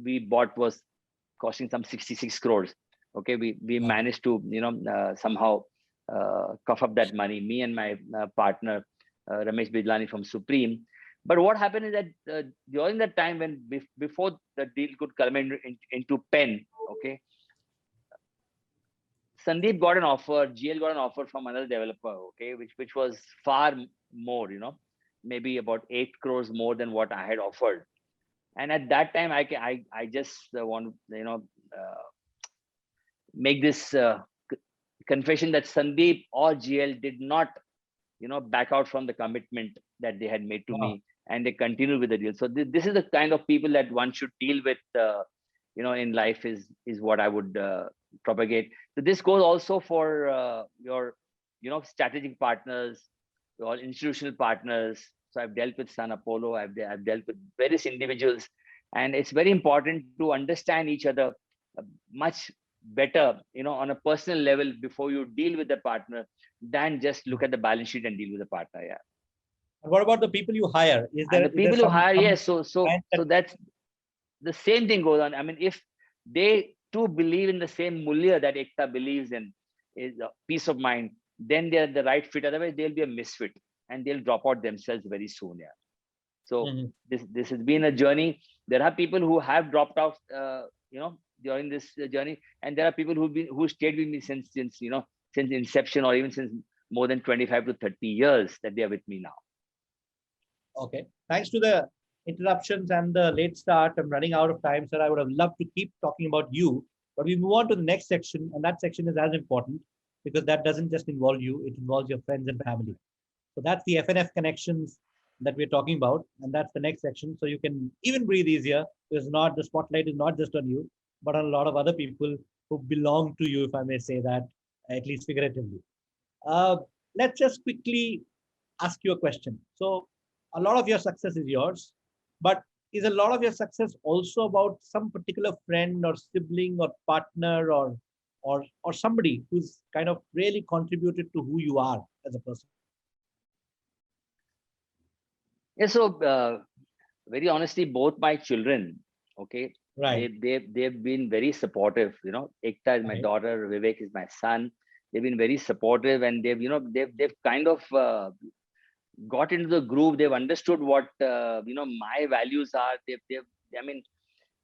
S4: we bought was costing some 66 crores. Okay, we managed to somehow cough up that money, me and my partner Ramesh Bijlani from Supreme. But what happened is that during that time, when before the deal could culminate into pen, okay, Sandeep got an offer, GL got an offer from another developer, okay, which was far more, maybe about 8 crores more than what I had offered. And at that time, I just want to make this confession that Sandeep or GL did not back out from the commitment that they had made to me, and they continued with the deal. So this is the kind of people that one should deal with in life, is what I would propagate. So this goes also for your strategic partners, your institutional partners. So I've dealt with Sun Apollo, I've dealt with various individuals, and it's very important to understand each other much better on a personal level before you deal with the partner, than just look at the balance sheet and deal with the partner. Yeah.
S2: And what about the people you hire?
S4: And the people who hire, yes. So that's the same thing goes on. I mean, if they too believe in the same mulya that Ekta believes in, is peace of mind, then they're the right fit. Otherwise, they'll be a misfit and they'll drop out themselves very soon. Yeah. So this has been a journey. There are people who have dropped out, during this journey, and there are people who stayed with me since inception, or even since more than 25 to 30 years that they are with me now.
S2: Okay. Thanks to the interruptions and the late start, I'm running out of time, sir. I would have loved to keep talking about you, but we move on to the next section, and that section is as important because that doesn't just involve you, it involves your friends and family. So that's the FNF connections that we're talking about, and that's the next section. So you can even breathe easier. The spotlight is not just on you, but on a lot of other people who belong to you, if I may say that, at least figuratively. Let's just quickly ask you a question. So a lot of your success is yours, but is a lot of your success also about some particular friend or sibling or partner or somebody who's kind of really contributed to who you are as a person?
S4: Yeah, so very honestly, both my children, okay,
S2: right,
S4: they've been very supportive. Ekta is my daughter, Vivek is my son. they've been very supportive, and they've kind of got into the groove. They've understood what my values are. I mean,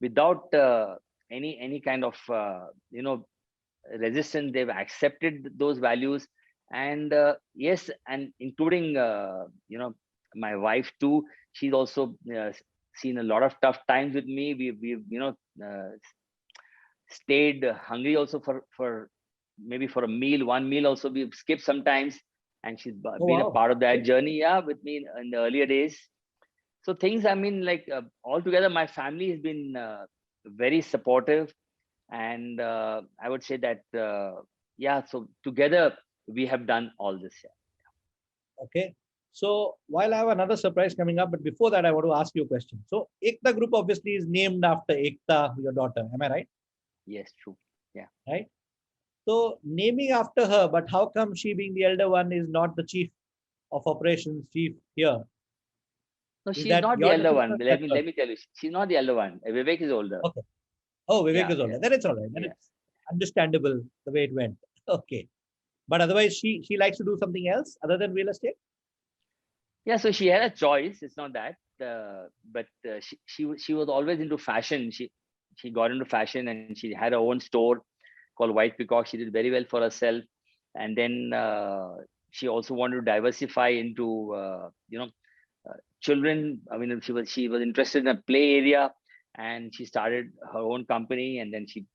S4: without any kind of resistance, they've accepted those values. And yes, and including my wife too. She's also seen a lot of tough times with me. We've stayed hungry also for maybe for a meal, one meal also we've skipped sometimes, and she's been a part of that journey, yeah, with me in the earlier days. So things, I mean, like altogether, my family has been very supportive, and I would say that yeah, so together we have done all this. Yeah.
S2: Okay. So while I have another surprise coming up, but before that, I want to ask you a question. So Ekta Group obviously is named after Ekta, your daughter. Am I right?
S4: Yes, true. Yeah.
S2: Right. So naming after her, but how come she, being the elder one, is not the chief of operations, chief here?
S4: No,
S2: Is
S4: she's
S2: that
S4: not the
S2: your
S4: elder
S2: decision
S4: one.
S2: or
S4: Let
S2: that's
S4: me
S2: her?
S4: let me tell you, she's not the elder one. Vivek is older.
S2: Okay. Oh, Vivek
S4: Yeah,
S2: is older.
S4: yeah,
S2: Then it's all right. Then
S4: yeah.
S2: it's understandable the way it went. Okay. But otherwise, she likes to do something else other than real estate.
S4: Yeah, so she had a choice. It's not that, but she was always into fashion. She got into fashion, and she had her own store called White Peacock. She did very well for herself, and then she also wanted to diversify into children. I mean, she was interested in a play area, and she started her own company. And then she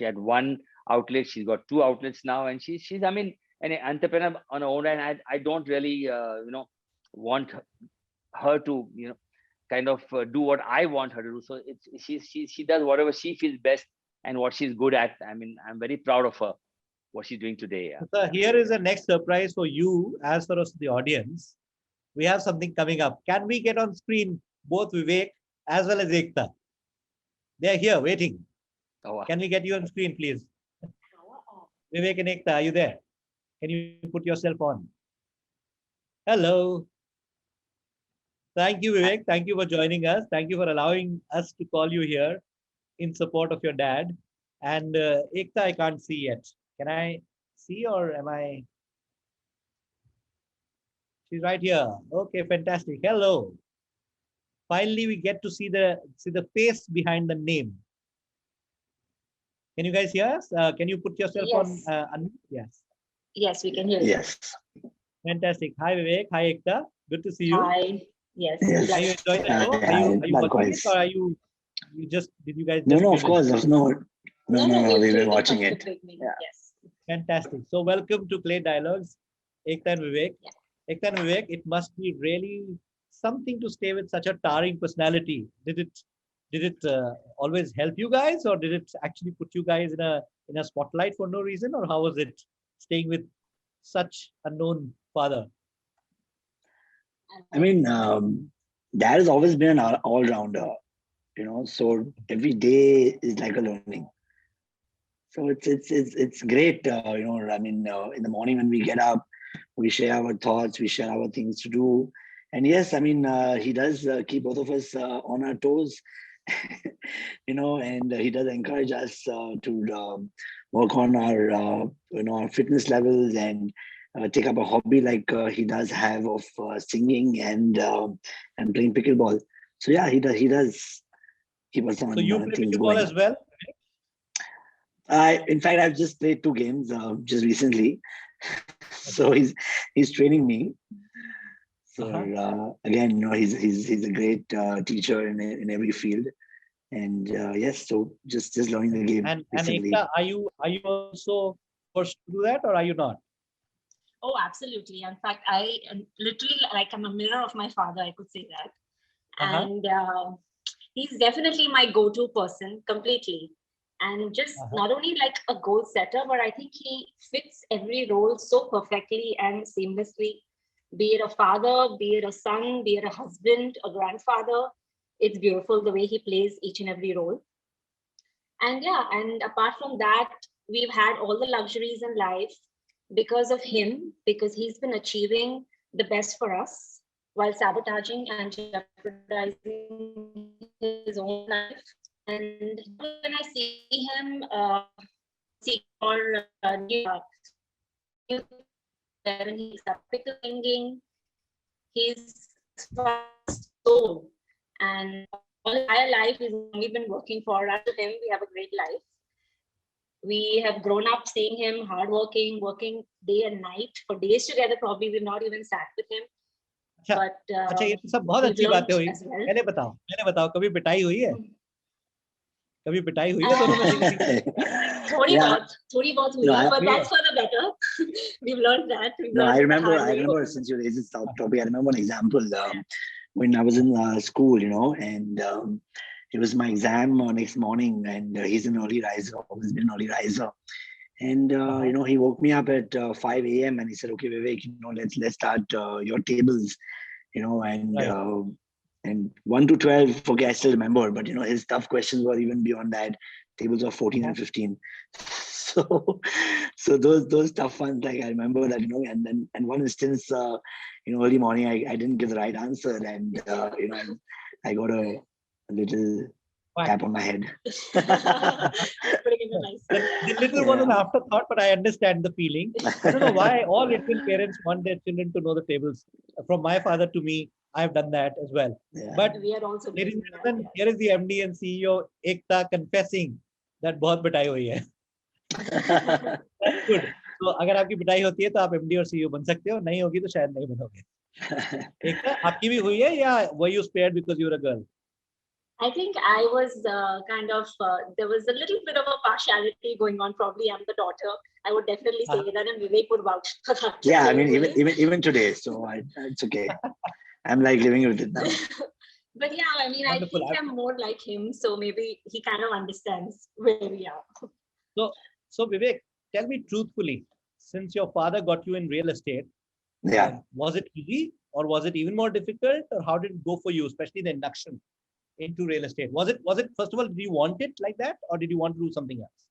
S4: had one outlet. She's got two outlets now, and she's I mean an entrepreneur on her own. And I don't really want her to kind of do what I want her to do. So she does whatever she feels best and what she's good at. I mean, I'm very proud of her, what she's doing today. Yeah.
S2: So here is the next surprise for you, as far as the audience. We have something coming up. Can we get on screen both Vivek as well as Ekta? They are here waiting.
S4: Oh, wow.
S2: Can we get you on screen, please? Vivek and Ekta, are you there? Can you put yourself on? Hello. Thank you, Vivek. Thank you for joining us. Thank you for allowing us to call you here in support of your dad. And Ekta, I can't see yet. Can I see, or am I? She's right here. Okay, fantastic. Hello. Finally, we get to see the face behind the name. Can you guys hear us? Can you put yourself on? Yes.
S7: Yes, we can hear you.
S8: Yes.
S2: Fantastic. Hi, Vivek. Hi, Ekta. Good to see you.
S7: Hi. Yes.
S8: Yes.
S2: Are you enjoying the show? Are you watching it,
S8: Likewise.
S2: or are you just did you guys
S8: No,
S2: just
S8: no, of
S2: tune in?
S8: course. There's no, we were
S7: really
S8: watching it.
S7: comfortably.
S8: Yeah.
S7: Yes.
S2: Fantastic. So welcome to Clay Dialogues, Ekta and Vivek.
S7: Yeah.
S2: Ekta and Vivek, it must be really something to stay with such a towering personality. Did it always help you guys, or did it actually put you guys in a spotlight for no reason, or how was it staying with such a known father?
S8: I mean, Dad has always been an all-rounder, so every day is like a learning. So it's great, I mean, in the morning when we get up, we share our thoughts, we share our things to do. And yes, I mean, he does keep both of us on our toes, and he does encourage us to work on our, our fitness levels and take up a hobby like he does have of singing and playing pickleball. So yeah, he does keep us on
S2: So you play
S8: things
S2: pickleball
S8: going.
S2: as well?
S8: In fact, I've just played 2 games just recently, so he's training me. So again, he's a great teacher in every field, and yes, so just learning the game
S2: And
S8: recently.
S2: Ekta, are you also forced to do that, or are you not?
S7: Oh, absolutely. In fact, I am literally like I'm a mirror of my father. I could say that. And he's definitely my go-to person completely. And just not only like a goal setter, but I think he fits every role so perfectly and seamlessly. Be it a father, be it a son, be it a husband, a grandfather. It's beautiful the way he plays each and every role. And yeah, and apart from that, we've had all the luxuries in life because of him, because he's been achieving the best for us while sabotaging and jeopardizing his own life. And when I see him, see or there, and he's practical thinking. He's soul, and all his entire life is only been working for us. With him, we have a great life. We have grown up seeing him hardworking, working day and night for days together. Probably we've not even sat with him.
S2: अच्छा
S7: But
S2: अच्छा, ये तो सब बहुत अच्छी
S7: we've
S2: बातें हुई।
S7: learned as well.
S2: मैंने बताओ कभी पिटाई हुई है? कभी पिटाई हुई है दोनों में से किसी की?
S7: थोड़ी बहुत हुई
S8: No,
S7: है,
S8: I-
S7: but that's for the better. We've learned that. We've
S8: No,
S7: learned
S8: I
S7: the
S8: remember.
S7: hard
S8: I
S7: way.
S8: remember since you raised this topic, I remember an example when I was in school, and it was my exam next morning, and he's an early riser, always been an early riser, and he woke me up at 5 a.m. and he said, "Okay, Vivek, let's start your tables, and."
S2: Right.
S8: And 1 to 12, okay, I still remember, but his tough questions were even beyond that. Tables of 14 and 15. So, so those tough ones, like I remember that, and one instance, early morning, I didn't give the right answer, and I got a little tap on my head.
S2: The little one is an afterthought, but I understand the feeling. I don't know why all Indian parents want their children to know the tables. From my father to me, I've done that as well.
S8: Yeah.
S2: But
S7: We are also
S2: ladies and
S7: doing that,
S2: gentlemen, here is the MD and CEO Ekta confessing that बहुत पिटाई हुई है. That's good. So अगर आपकी पिटाई होती है तो आप MD और CEO बन सकते हो, नहीं होगी तो शायद नहीं बनोगे. एकता, आपकी भी हुई है या were you spared because you were a girl?
S7: I think I was there was a little bit of a partiality going on. Probably I'm the daughter. I would definitely say that, and Vivek would vouch for that.
S8: Yeah, I mean, even today, so it's okay. I'm like living with it now.
S7: But yeah, I mean,
S2: Wonderful.
S7: I think I'm more like him, so maybe he kind of understands where we are.
S2: So Vivek, tell me truthfully, since your father got you in real estate,
S8: Yeah.
S2: was it easy or was it even more difficult, or how did it go for you, especially the induction into real estate? Was it first of all, did you want it like that, or did you want to do something else?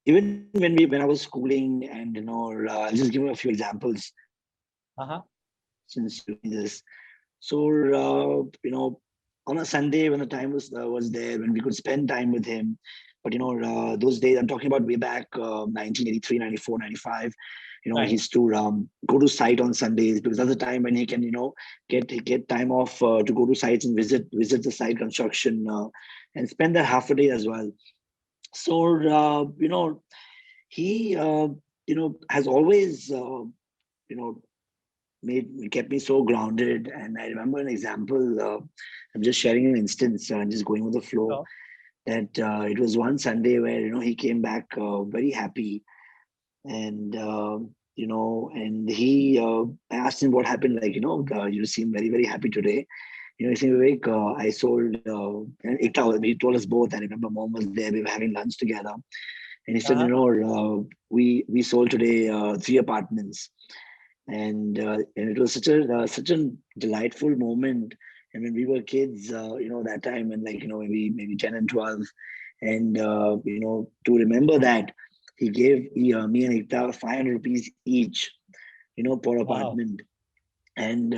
S8: Even when I was schooling, and I'll just give you a few examples. Since doing this, so on a Sunday when the time was there, when we could spend time with him, but those days I'm talking about way back 1983, 94, 95.
S2: Right.
S8: He used to go to site on Sundays, because that's the time when he can get time off to go to sites and visit the site construction and spend that half a day as well. So he has always kept me so grounded. And I remember an example. I'm just sharing an instance and just going with the flow.
S2: Sure.
S8: That it was one Sunday where he came back very happy, and and he I asked him what happened. Like you seem very, very happy today. He said, Vivek, I sold. And Ekta, he told us both. I remember Mom was there. We were having lunch together, and he said, we sold today 3 apartments. And it was such a delightful moment. And when we were kids, that time, and maybe 10 and 12, and to remember that he gave me and Ekta 500 rupees each, per apartment. And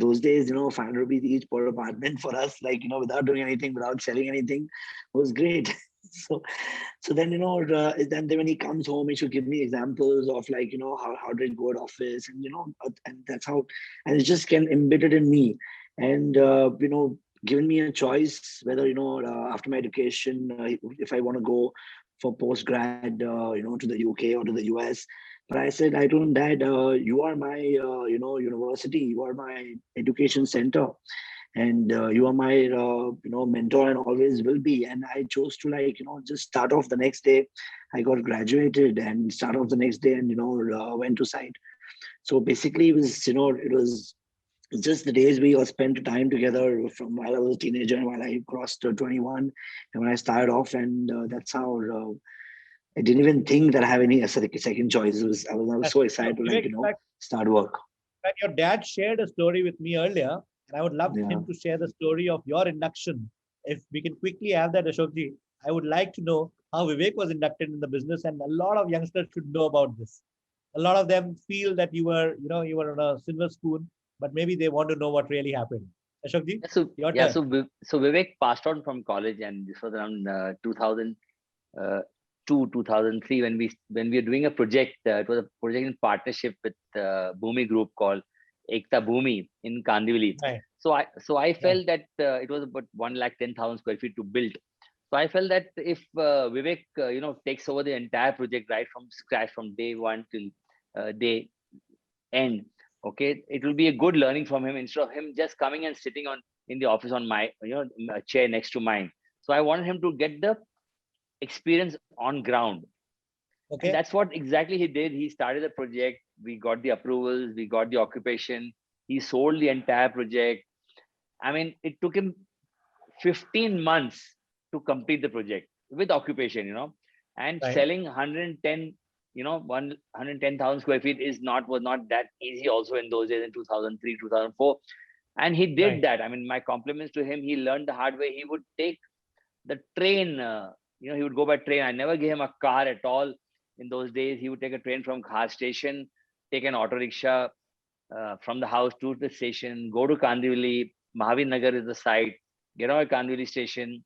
S8: those days, 500 rupees each per apartment for us, without doing anything, without selling anything, was great. So then then when he comes home, he should give me examples of how did it go at office, and and that's how, and it's just embedded in me, and given me a choice whether after my education, if I want to go for post grad to the UK or to the US. But I said, I told him, Dad, you are my university, you are my education center, and you are my mentor and always will be. And I chose to just start off the next day. I got graduated and start off the next day, and went to site. So basically it was just the days we all spent time together from while I was a teenager and while I crossed 21, and when I started off, and that's how I didn't even think that I have any second choice. I was so excited to start work.
S2: But your dad shared a story with me earlier, and I would love him to share the story of your induction. If we can quickly have that, Ashokji, I would like to know how Vivek was inducted in the business, and a lot of youngsters should know about this. A lot of them feel that you were on a silver spoon, but maybe they want to know what really happened. Ashokji, your turn.
S4: So Vivek passed on from college, and this was around 2000. 2003, when we were doing a project. It was a project in partnership with Bhumi Group called Ekta Bhumi in Kandivali.
S2: Right.
S4: So I felt that it was about 110,000 square feet to build. So I felt that if Vivek, takes over the entire project right from scratch, from day one till day end, okay, it will be a good learning from him instead of him just coming and sitting in the office on my a chair next to mine. So I wanted him to get the experience on ground.
S2: Okay.
S4: And that's what exactly he did. He started the project. We got the approvals. We got the occupation. He sold the entire project. I mean, it took him 15 months to complete the project with occupation, and
S2: Right.
S4: selling 110, 110,000 square feet was not that easy also in those days in 2003, 2004. And he did
S2: Right.
S4: that. I mean, my compliments to him. He learned the hard way. He would take the train, he would go by train. I never gave him a car at all in those days. He would take a train from Khas station, take an auto rickshaw from the house to the station, go to Kandivali. Mahavir Nagar is the site. Get on a Kandivali station,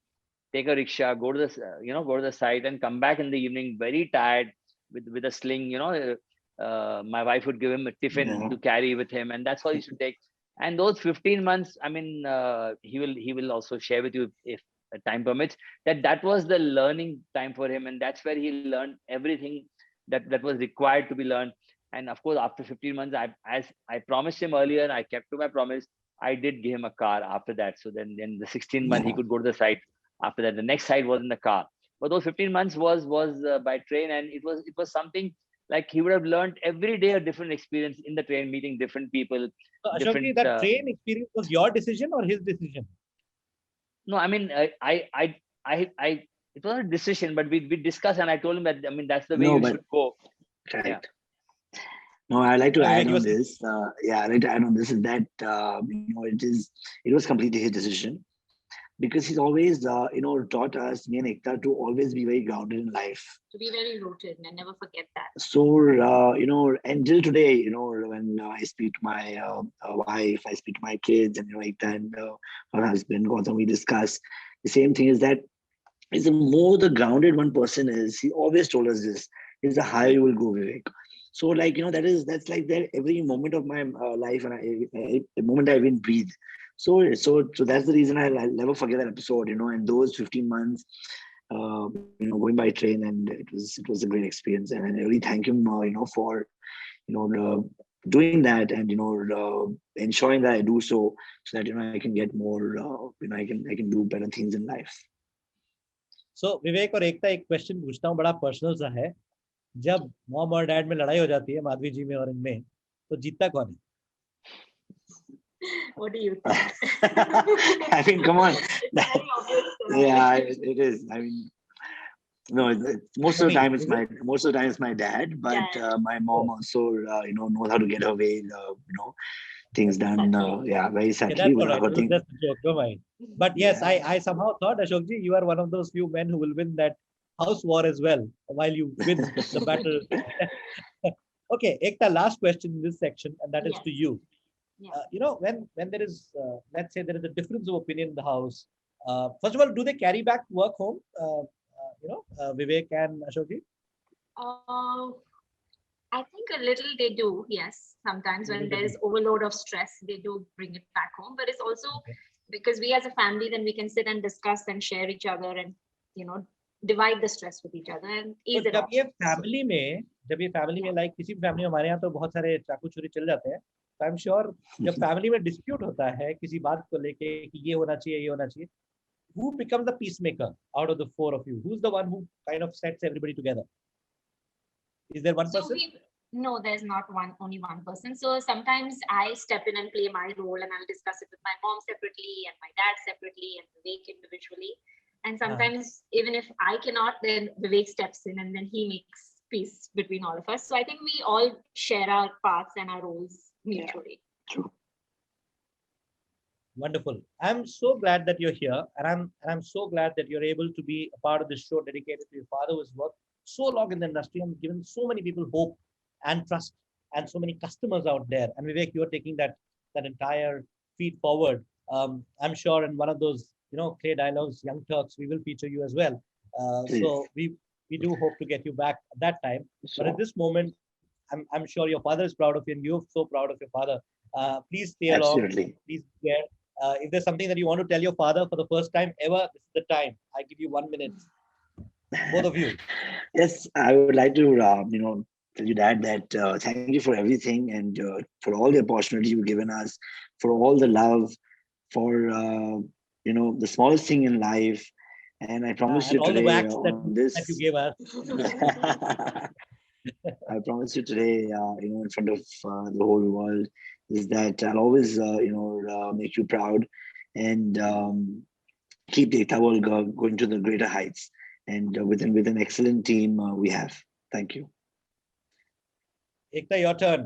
S4: take a rickshaw, go to the site, and come back in the evening very tired with a sling. My wife would give him a tiffin to carry with him, and that's all he should take. And those 15 months, I mean, he will also share with you if time permits, that was the learning time for him, and that's where he learned everything that was required to be learned. And of course, after 15 months, as I promised him earlier, and I kept to my promise, I did give him a car after that. So then the 16th month, he could go to the site. After that, the next site was in the car. But those 15 months was by train, and it was something like he would have learned every day a different experience in the train, meeting different people.
S2: So Ashokji,
S4: Different.
S2: that train experience was your decision or his decision?
S4: No, I mean, it was a decision, but we discussed, and I told him that, I mean, that's the way you should go.
S8: Right.
S4: Yeah.
S8: No, I'd like to
S2: Vivek,
S8: add
S2: you
S8: on
S2: were saying-
S8: this. I'd like to add on this is that it was completely his decision, because he's always taught us, me and Ekta, to always be very grounded in life.
S7: To be very rooted and never forget that.
S8: So and till today, when I speak to my wife, I speak to my kids, and Ekta and her husband, Gautam, we discuss the same thing. Is that the more the grounded one person is, he always told us this, is the higher you will go, Vivek. So that's like that every moment of my life, and the moment I even breathe. So that's the reason I'll never forget that episode, and those 15 months, going by train, and it was a great experience. And I really thank him, for, doing that, and, ensuring that I do so that, I can get more, I can do better things in life.
S2: So विवेक और एकता, एक question पूछता हूँ, बड़ा personal सा है. जब mom और dad में लड़ाई हो जाती है, माधवी जी में और इनमें, तो जीतता कौन है?
S7: What do you think?
S8: I mean, come on.
S7: It's very obvious.
S8: Yeah, it is. I mean, no, most of the time it's my dad, but my mom also, knows how to get her way, things done. Very subtly.
S2: Okay, that's all right.
S8: Her
S2: It was just a joke. Don't mind. But yes, I somehow thought, Ashokji, you are one of those few men who will win that house war as well while you win the battle. Okay, Ekta, last question in this section, and that is to you.
S7: Yeah.
S2: When there is, let's say there is a difference of opinion in the house. First of all, do they carry back work home? Vivek and Ashokji?
S7: I think a little they do, yes. Sometimes when there is overload of stress, they do bring it back home. But it's also because we as a family, then we can sit and discuss and share each other and, divide the stress with each other and ease it
S2: जब
S7: off.
S2: ये family में like किसी भी family में, हमारे यहाँ तो बहुत सारे चाकू छुरी चल जाते हैं. तो आई एम श्योर जब फैमिली में डिस्प्यूट होता है किसी बात को लेके कि ये होना चाहिए, who becomes the peacemaker out of the four of you? Who's the one who kind of sets everybody together? Is there one person?
S7: No, there's not only one person. So sometimes I step in and play my role, and I'll discuss it with my mom separately and my dad separately and Vivek individually. And sometimes even if I cannot, then Vivek steps in and then he makes peace between all of us. So I think we all share our paths and our roles mutually.
S8: Yeah, true.
S2: Wonderful. I'm so glad that you're here, and I'm so glad that you're able to be a part of this show dedicated to your father, who's worked so long in the industry and given so many people hope and trust, and so many customers out there. And Vivek, you're taking that entire feed forward. I'm sure in one of those, Clay Dialogues, Young Turks, we will feature you as well. So we We do hope to get you back at that time. But at
S8: Sure.
S2: this moment, I'm sure your father is proud of you, and you're so proud of your father. Please stay along.
S8: Absolutely.
S2: Please be there. If there's something that you want to tell your father for the first time ever, this is the time. I give you 1 minute, both of you.
S8: Yes, I would like to, tell you that thank you for everything and for all the opportunity you've given us, for all the love, for the smallest thing in life. And I promise
S2: And
S8: you
S2: all the
S8: today
S2: wax
S8: on
S2: that you
S8: this,
S2: gave us.
S8: I promise you today, in front of the whole world, is that I'll always, make you proud and keep the Ekta world going to the greater heights. And with an excellent team we have. Thank you.
S2: Ekta, your turn.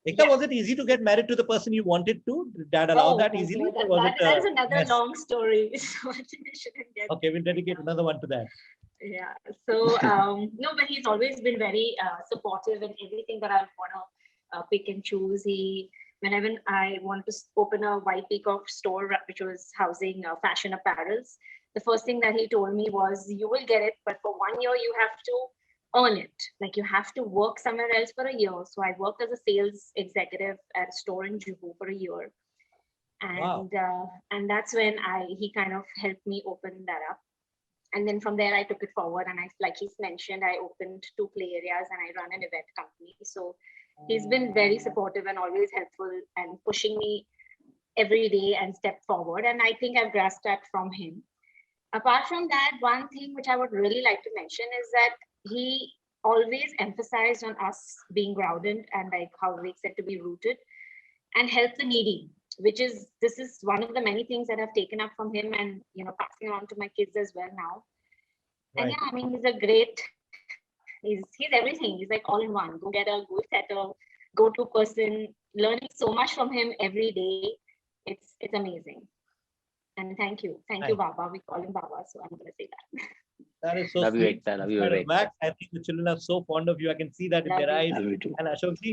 S2: Ekta,
S7: Yeah.
S2: was it easy to get married to the person you wanted to? Did Dad allow that
S7: my
S2: easily?
S7: God,
S2: Or was
S7: that is
S2: it
S7: another
S2: yes?
S7: long story. So I think I shouldn't get.
S2: Okay, we'll dedicate another one to that.
S7: Yeah. So no, but he's always been very supportive in everything that I want to pick and choose. Whenever I wanted to open a White Peacock store, which was housing fashion apparels, the first thing that he told me was, "You will get it, but for 1 year you have to earn it. Like you have to work somewhere else for a year." So I worked as a sales executive at a store in Juhu for a year,
S2: Wow.
S7: and that's when he kind of helped me open that up. And then from there, I took it forward. And like he's mentioned, I opened 2 play areas and I run an event company. So he's been very supportive and always helpful and pushing me every day and step forward. And I think I've grasped that from him. Apart from that, one thing which I would really like to mention is that he always emphasized on us being grounded and like how we said to be rooted and help the needy, this is one of the many things that I've taken up from him and passing on to my kids as well now. And
S2: Right.
S7: yeah, I mean, he's everything. He's like all in one. Go get a good setter, go-to person, learning so much from him every day. It's amazing. And thank you,
S2: Right.
S7: Baba. We call him Baba, so I'm gonna say that.
S2: That is so
S4: Love you,
S2: sweet.
S4: Ekta. Love
S2: In
S4: you,
S2: spite of
S4: Ekta.
S2: wax, I think the children are so fond of you. I can see that in
S7: Love
S2: their
S7: you.
S2: eyes.
S8: Love you too.
S2: And Ashokji,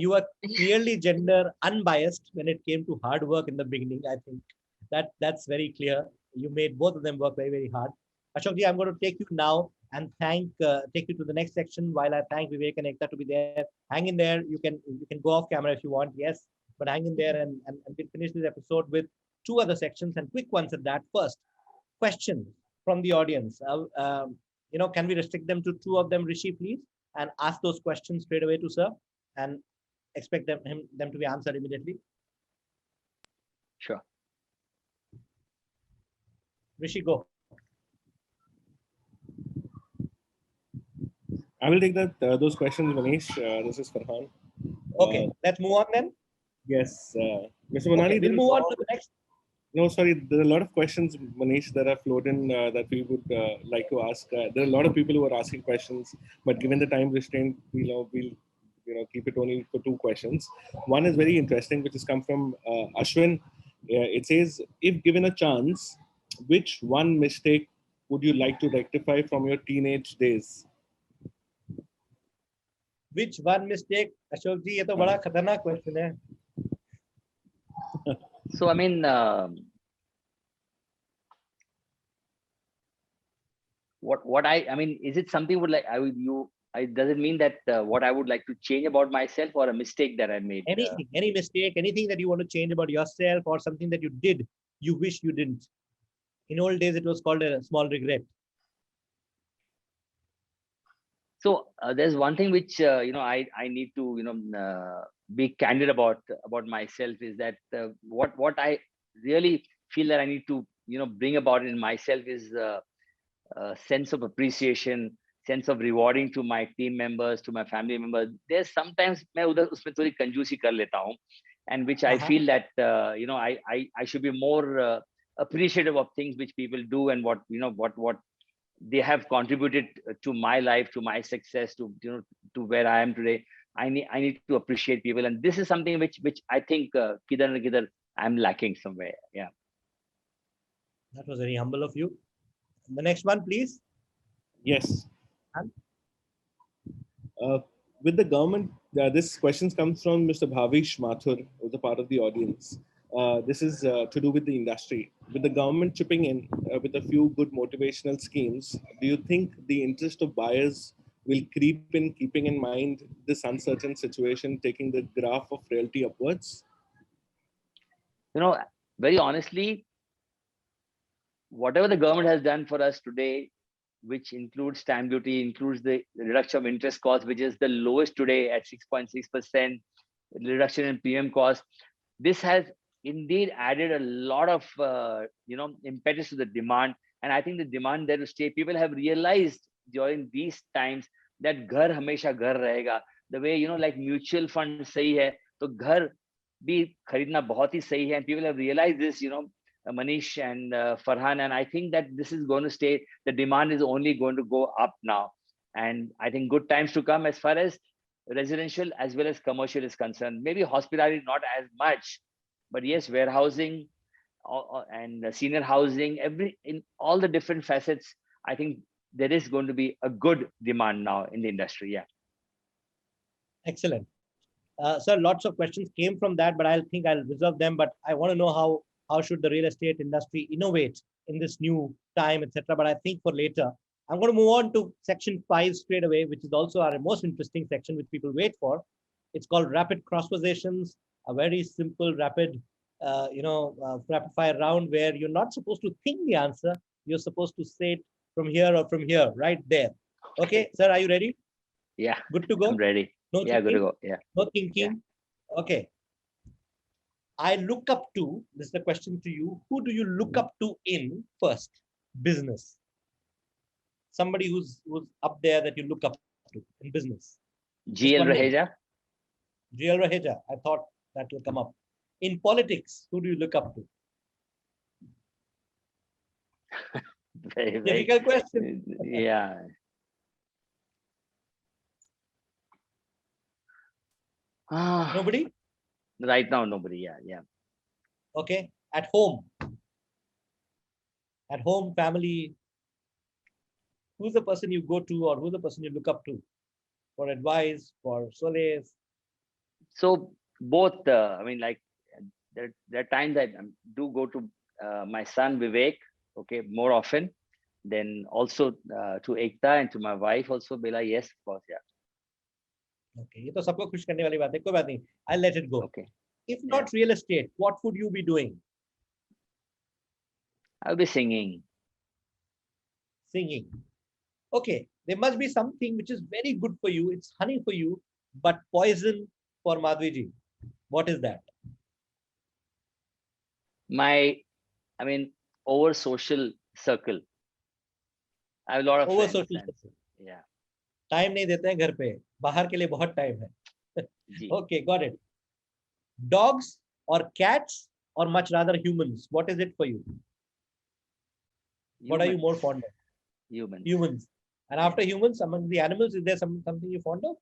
S2: you are clearly gender unbiased when it came to hard work in the beginning. I think that's very clear. You made both of them work very, very hard. Ashokji, I'm going to take you now and take you to the next section while I thank Vivek and Ekta to be there. Hang in there. You can go off camera if you want, yes, but hang in there and we'll finish this episode with 2 other sections and quick ones at that. First, question from the audience. Can we restrict them to 2 of them, Rishi, please, and ask those questions straight away to sir, and expect them to be answered immediately.
S4: Sure.
S2: Rishi, go.
S9: I will take those questions, Manish. This is Farhan.
S2: Okay, let's move on then.
S9: Yes, Mr.
S2: Okay,
S9: Mohanani,
S2: we'll move on to the next.
S9: no, sorry, there are a lot of questions, Manish, that are floating that we would like to ask. There are a lot of people who are asking questions, but given the time restraint, we'll keep it only for 2 questions. One is very interesting, which has come from Ashwin. It says, if given a chance, which one mistake would you like to rectify from your teenage days?
S2: Which one mistake, Ashok ji? ये तो बड़ा खतरनाक question है.
S4: So I mean, I mean, is it something would like I would you? Does it mean that what I would like to change about myself or a mistake that I made?
S2: Anything, any mistake, anything that you want to change about yourself or something that you did, you wish you didn't. In old days, it was called a small regret.
S4: So there's one thing which I need to be candid about myself is that what I really feel that I need to bring about in myself is a sense of appreciation, sense of rewarding to my team members, to my family members. There's sometimes मैं उधर उसमें थोड़ी कंजूसी कर लेता हूँ, and which I feel that I should be more appreciative of things which people do and what they have contributed to my life, to my success, to where I am today. I need to appreciate people, and this is something which I think kidhar na kidhar I'm lacking somewhere. Yeah.
S2: That was very humble of you. The next one, please.
S9: Yes. With the government, this question comes from Mr. Bhavish Mathur, who's a part of the audience. this is to do with the industry. With the government chipping in with a few good motivational schemes, do you think the interest of buyers will creep in, keeping in mind this uncertain situation, taking the graph of realty upwards?
S4: Very honestly, whatever the government has done for us today, which includes stamp duty, includes the reduction of interest cost, which is the lowest today at 6.6%, reduction in PM cost. This has indeed added a lot of impetus to the demand, and I think the demand there to stay. People have realized during these times that ghar hamesha ghar rahega. The way like mutual fund sahi hai, to ghar bhi kharidna bahut hi sahi hai, and people have realized this. Manish and Farhan, and I think that this is going to stay. The demand is only going to go up now, and I think good times to come as far as residential as well as commercial is concerned. Maybe hospitality not as much, but yes, warehousing and senior housing, in all the different facets, I think there is going to be a good demand now in the industry. Yeah.
S2: Excellent. Sir, lots of questions came from that, but I'll reserve them. But I want to know how should the real estate industry innovate in this new time, etc. But I think for later. I'm going to move on to section 5 straight away, which is also our most interesting section, which people wait for. It's called rapid cross positions, a very simple, rapid, rapid fire round where you're not supposed to think the answer. You're supposed to say it from here or from here, right there. Okay, sir, are you ready?
S4: Yeah.
S2: Good to go?
S4: I'm ready.
S2: No
S4: yeah,
S2: thinking?
S4: good to go. Yeah.
S2: No thinking? Yeah. Okay. I look up to, this is the question to you, who do you look up to in first? Business. Somebody who's up there that you look up to in business.
S4: GL Raheja.
S2: GL Raheja. I thought that will come up. In politics, who do you look up to?
S4: Very
S2: difficult question.
S4: Yeah.
S2: Nobody?
S4: Right now, nobody. Yeah.
S2: Okay. At home. At home, family. Who's the person you go to, or who's the person you look up to for advice, for solace?
S4: So both, there are times I do go to my son Vivek, okay, more often. Then also to Ekta and to my wife also, Bela, yes, of course, yeah.
S2: Okay, ये तो सबको खुश करने वाली बात है, कोई बात नहीं. I'll let it go.
S4: Okay.
S2: If not real estate, what would you be doing?
S4: I'll be singing.
S2: Singing. Okay, there must be something which is very good for you. It's honey for you, but poison for Madhviji. What is that?
S4: Over social circle. I have a lot of
S2: over
S4: friends.
S2: social circle.
S4: Yeah.
S2: Time नहीं देते हैं घर पे, बाहर के लिए बहुत time है. Okay, got it. Dogs or cats or much rather humans? What is it for you? What are you more fond of?
S4: Humans.
S2: Humans. And after humans, among the animals, is there something you're fond of?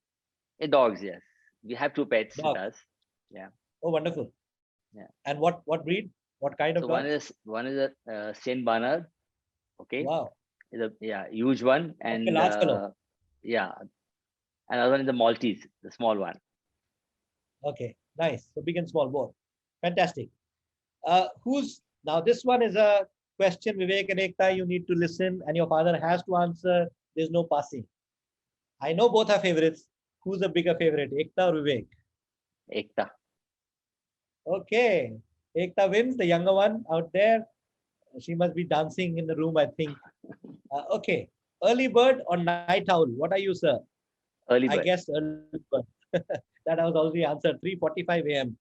S4: Dogs, yes. We have 2 pets
S2: Dogs.
S4: with us. Yeah.
S2: Oh, wonderful.
S4: Yeah.
S2: And what breed? What kind of dog?
S4: One is a Saint Bernard. Okay.
S2: Wow.
S4: Huge one. And
S2: okay, large fellow.
S4: Yeah. Another one is the Maltese, the small one.
S2: Okay, nice. So big and small both. Fantastic. Now this one is a question, Vivek and Ekta, you need to listen and your father has to answer. There's no passing. I know both are favorites. Who's a bigger favorite, Ekta or Vivek?
S4: Ekta.
S2: Okay. Ekta wins, the younger one out there. She must be dancing in the room, I think. Okay. Early bird or night owl? What are you, sir?
S4: Early bird.
S2: I guess early bird. That was already answered. 3:45 a.m.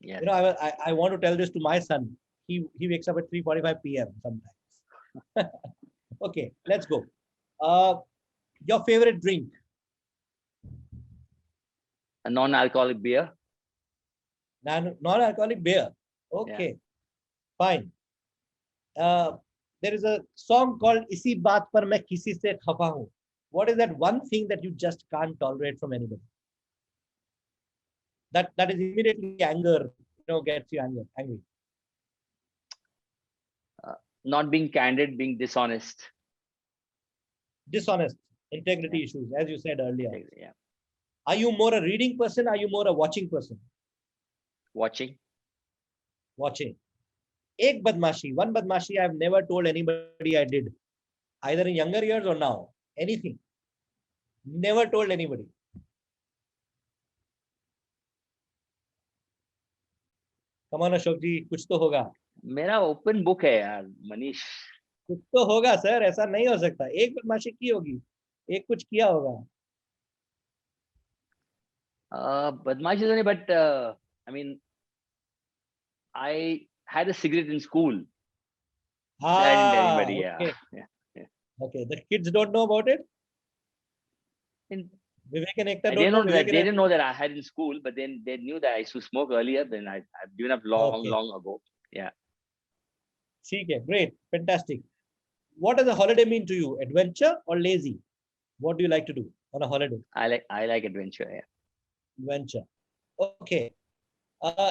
S4: Yes.
S2: I want to tell this to my son. He wakes up at 3:45 p.m. sometimes. Okay, let's go. Your favorite drink?
S4: A non-alcoholic beer.
S2: Non-alcoholic beer. Okay, yeah. Fine. There is a song called "Isi Baat Par Main Kisi Se Khafa Hu." What is that one thing that you just can't tolerate from anybody? That is immediately anger. Gets you angry.
S4: Not being candid, being dishonest.
S2: Dishonest. Integrity issues, as you said earlier.
S4: Yeah.
S2: Are you more a reading person? Are you more a watching person?
S4: Watching.
S2: watching. Ek badmashi, one badmashi I've never told anybody I did, either in younger years or now. Anything. Never told anybody. Come on, Ashok ji, कुछ तो होगा.
S4: मेरा open book है यार मनीष.
S2: कुछ तो होगा sir, ऐसा नहीं हो सकता. एक बदमाशी की होगी, एक कुछ किया होगा.
S4: बदमाशी तो नहीं, but I mean, I had a cigarette in school. That I didn't tell anybody.
S2: Okay.
S4: Yeah.
S2: Okay, the kids don't know about it.
S4: And
S2: Vivek and Ekta
S4: they
S2: don't know.
S4: they didn't know that I had in school, but then they knew that I used to smoke earlier. Then I've given up long ago. Yeah.
S2: Okay, great, fantastic. What does a holiday mean to you? Adventure or lazy? What do you like to do on a holiday?
S4: I like adventure. Yeah.
S2: Adventure. Okay.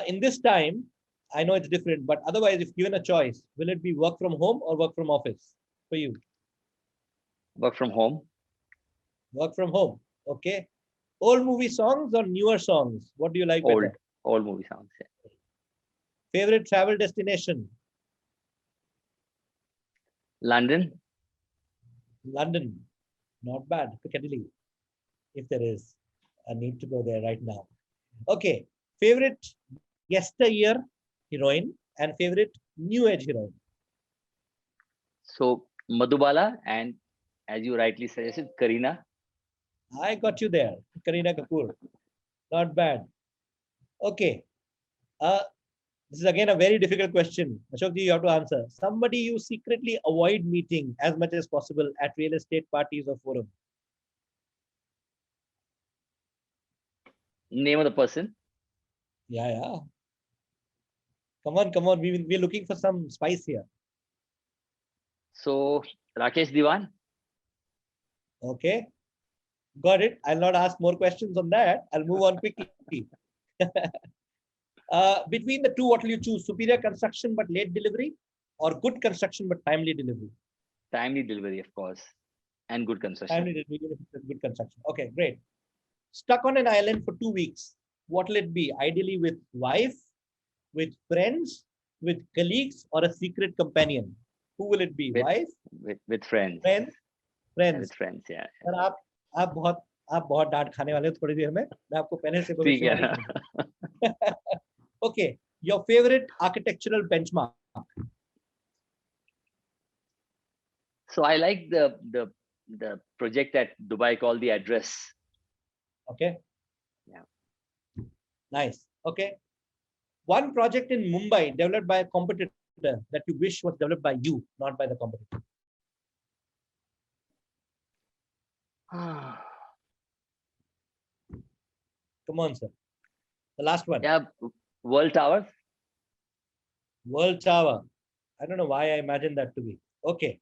S2: In this time, I know it's different, but otherwise, if given a choice, will it be work from home or work from office for you?
S4: Work from home.
S2: Work from home. Okay. Old movie songs or newer songs? What do you like better?
S4: Old movie songs. Yeah.
S2: Favorite travel destination?
S4: London.
S2: London. Not bad. Piccadilly. If there is a need to go there right now. Okay. Favorite yesteryear heroine and favorite new age heroine?
S4: So Madhubala and, as you rightly suggested, Kareena.
S2: I got you there. Kareena Kapoor. Not bad. Okay. This is again a very difficult question. Ashok ji, you have to answer. Somebody you secretly avoid meeting as much as possible at real estate parties or forum.
S4: Name of the person?
S2: Yeah. Come on. We're looking for some spice here.
S4: So Rakesh Diwan.
S2: Okay. Got it. I'll not ask more questions on that. I'll move on quickly. Between the two, what will you choose? Superior construction but late delivery, or good construction but timely delivery?
S4: Timely delivery, of course, and good construction.
S2: Timely delivery, good construction. Okay, great. Stuck on an island for 2 weeks. What will it be? Ideally with wife, with friends, with colleagues, or a secret companion? Who will it be? Wife?
S4: With friends.
S2: Friends? Friends.
S4: With friends, yeah.
S2: Sir, आप बहुत डांट खाने वाले हो थोड़ी देर में. मैं आपको पहले से भविष्यवाणी. Okay, your favorite architectural benchmark?
S4: So I like the project at Dubai called The Address.
S2: Okay.
S4: Yeah.
S2: Nice. Okay. One project in Mumbai developed by a competitor that you wish was developed by you, not by the competitor. Come on, sir. The last one.
S4: Yeah, World Tower.
S2: World Tower. I don't know why I imagined that to be. Okay,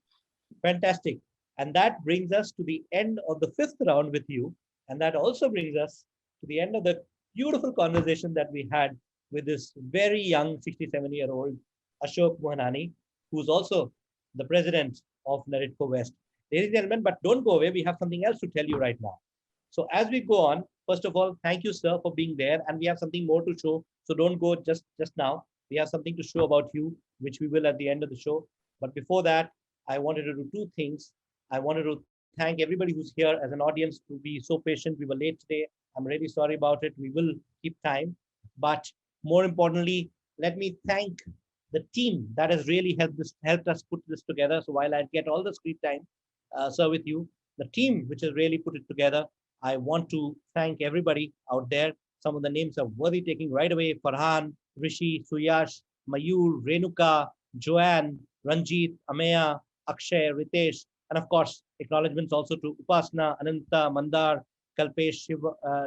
S2: fantastic. And that brings us to the end of the 5th round with you. And that also brings us to the end of the beautiful conversation that we had with this very young 67-year-old Ashok Mohanani, who's also the president of Naritco West. Ladies and gentlemen, but don't go away. We have something else to tell you right now. So as we go on, first of all, thank you, sir, for being there. And we have something more to show. So don't go just now. We have something to show about you, which we will at the end of the show. But before that, I wanted to do 2 things. I wanted to thank everybody who's here as an audience to be so patient. We were late today. I'm really sorry about it. We will keep time. But more importantly, let me thank the team that has really helped us put this together. So while I get all the screen time, sir, with you, the team which has really put it together, I want to thank everybody out there. Some of the names are worthy taking right away. Farhan, Rishi, Suyash, Mayur, Renuka, Joanne, Ranjit, Ameya, Akshay, Ritesh, and of course, acknowledgements also to Upasna, Ananta, Mandar, Kalpesh,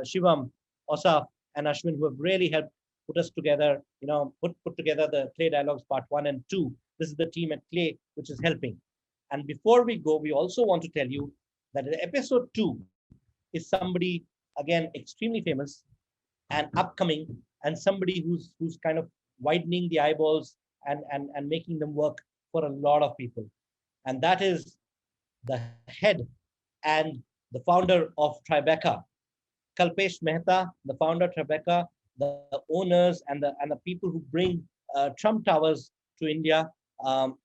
S2: Shivam, Osaf, and Ashwin, who have really helped put us together, put together the Clay Dialogues Part 1 and 2. This is the team at Clay, which is helping. And before we go, we also want to tell you that episode 2 is somebody, again, extremely famous and upcoming, and somebody who's kind of widening the eyeballs and making them work for a lot of people. And that is the head and the founder of Tribeca, Kalpesh Mehta, the founder of Tribeca, the owners and the people who bring Trump Towers to India,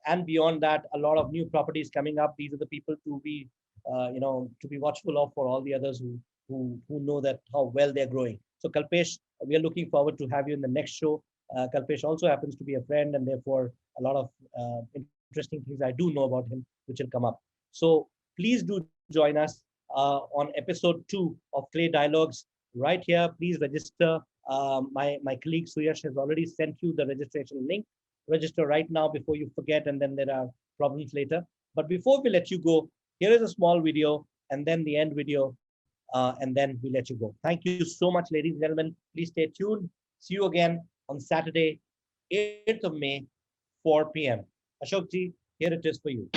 S2: and beyond that, a lot of new properties coming up. These are the people to be, to be watchful of for all the others who know that how well they're growing. So Kalpesh, we are looking forward to have you in the next show. Kalpesh also happens to be a friend, and therefore a lot of interesting things I do know about him, which will come up. So please do join us on episode 2 of Clay Dialogues right here. Please register. My colleague Suyash has already sent you the registration link. Register right now before you forget, and then there are problems later. But before we let you go, here is a small video, and then the end video, and then we let you go. Thank you so much, ladies and gentlemen. Please stay tuned. See you again on Saturday, 8th of May, 4 p.m. Ashok ji, here it is for you.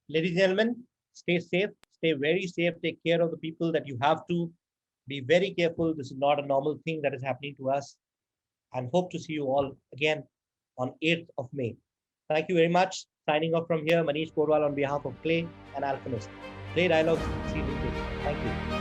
S2: Ladies and gentlemen, stay safe, stay very safe, take care of the people that you have to. Be very careful. This is not a normal thing that is happening to us. And hope to see you all again on 8th of May. Thank you very much. Signing off from here, Manish Porwal on behalf of Clay and Alchemist. Clay Dialogues Season 2. Thank you.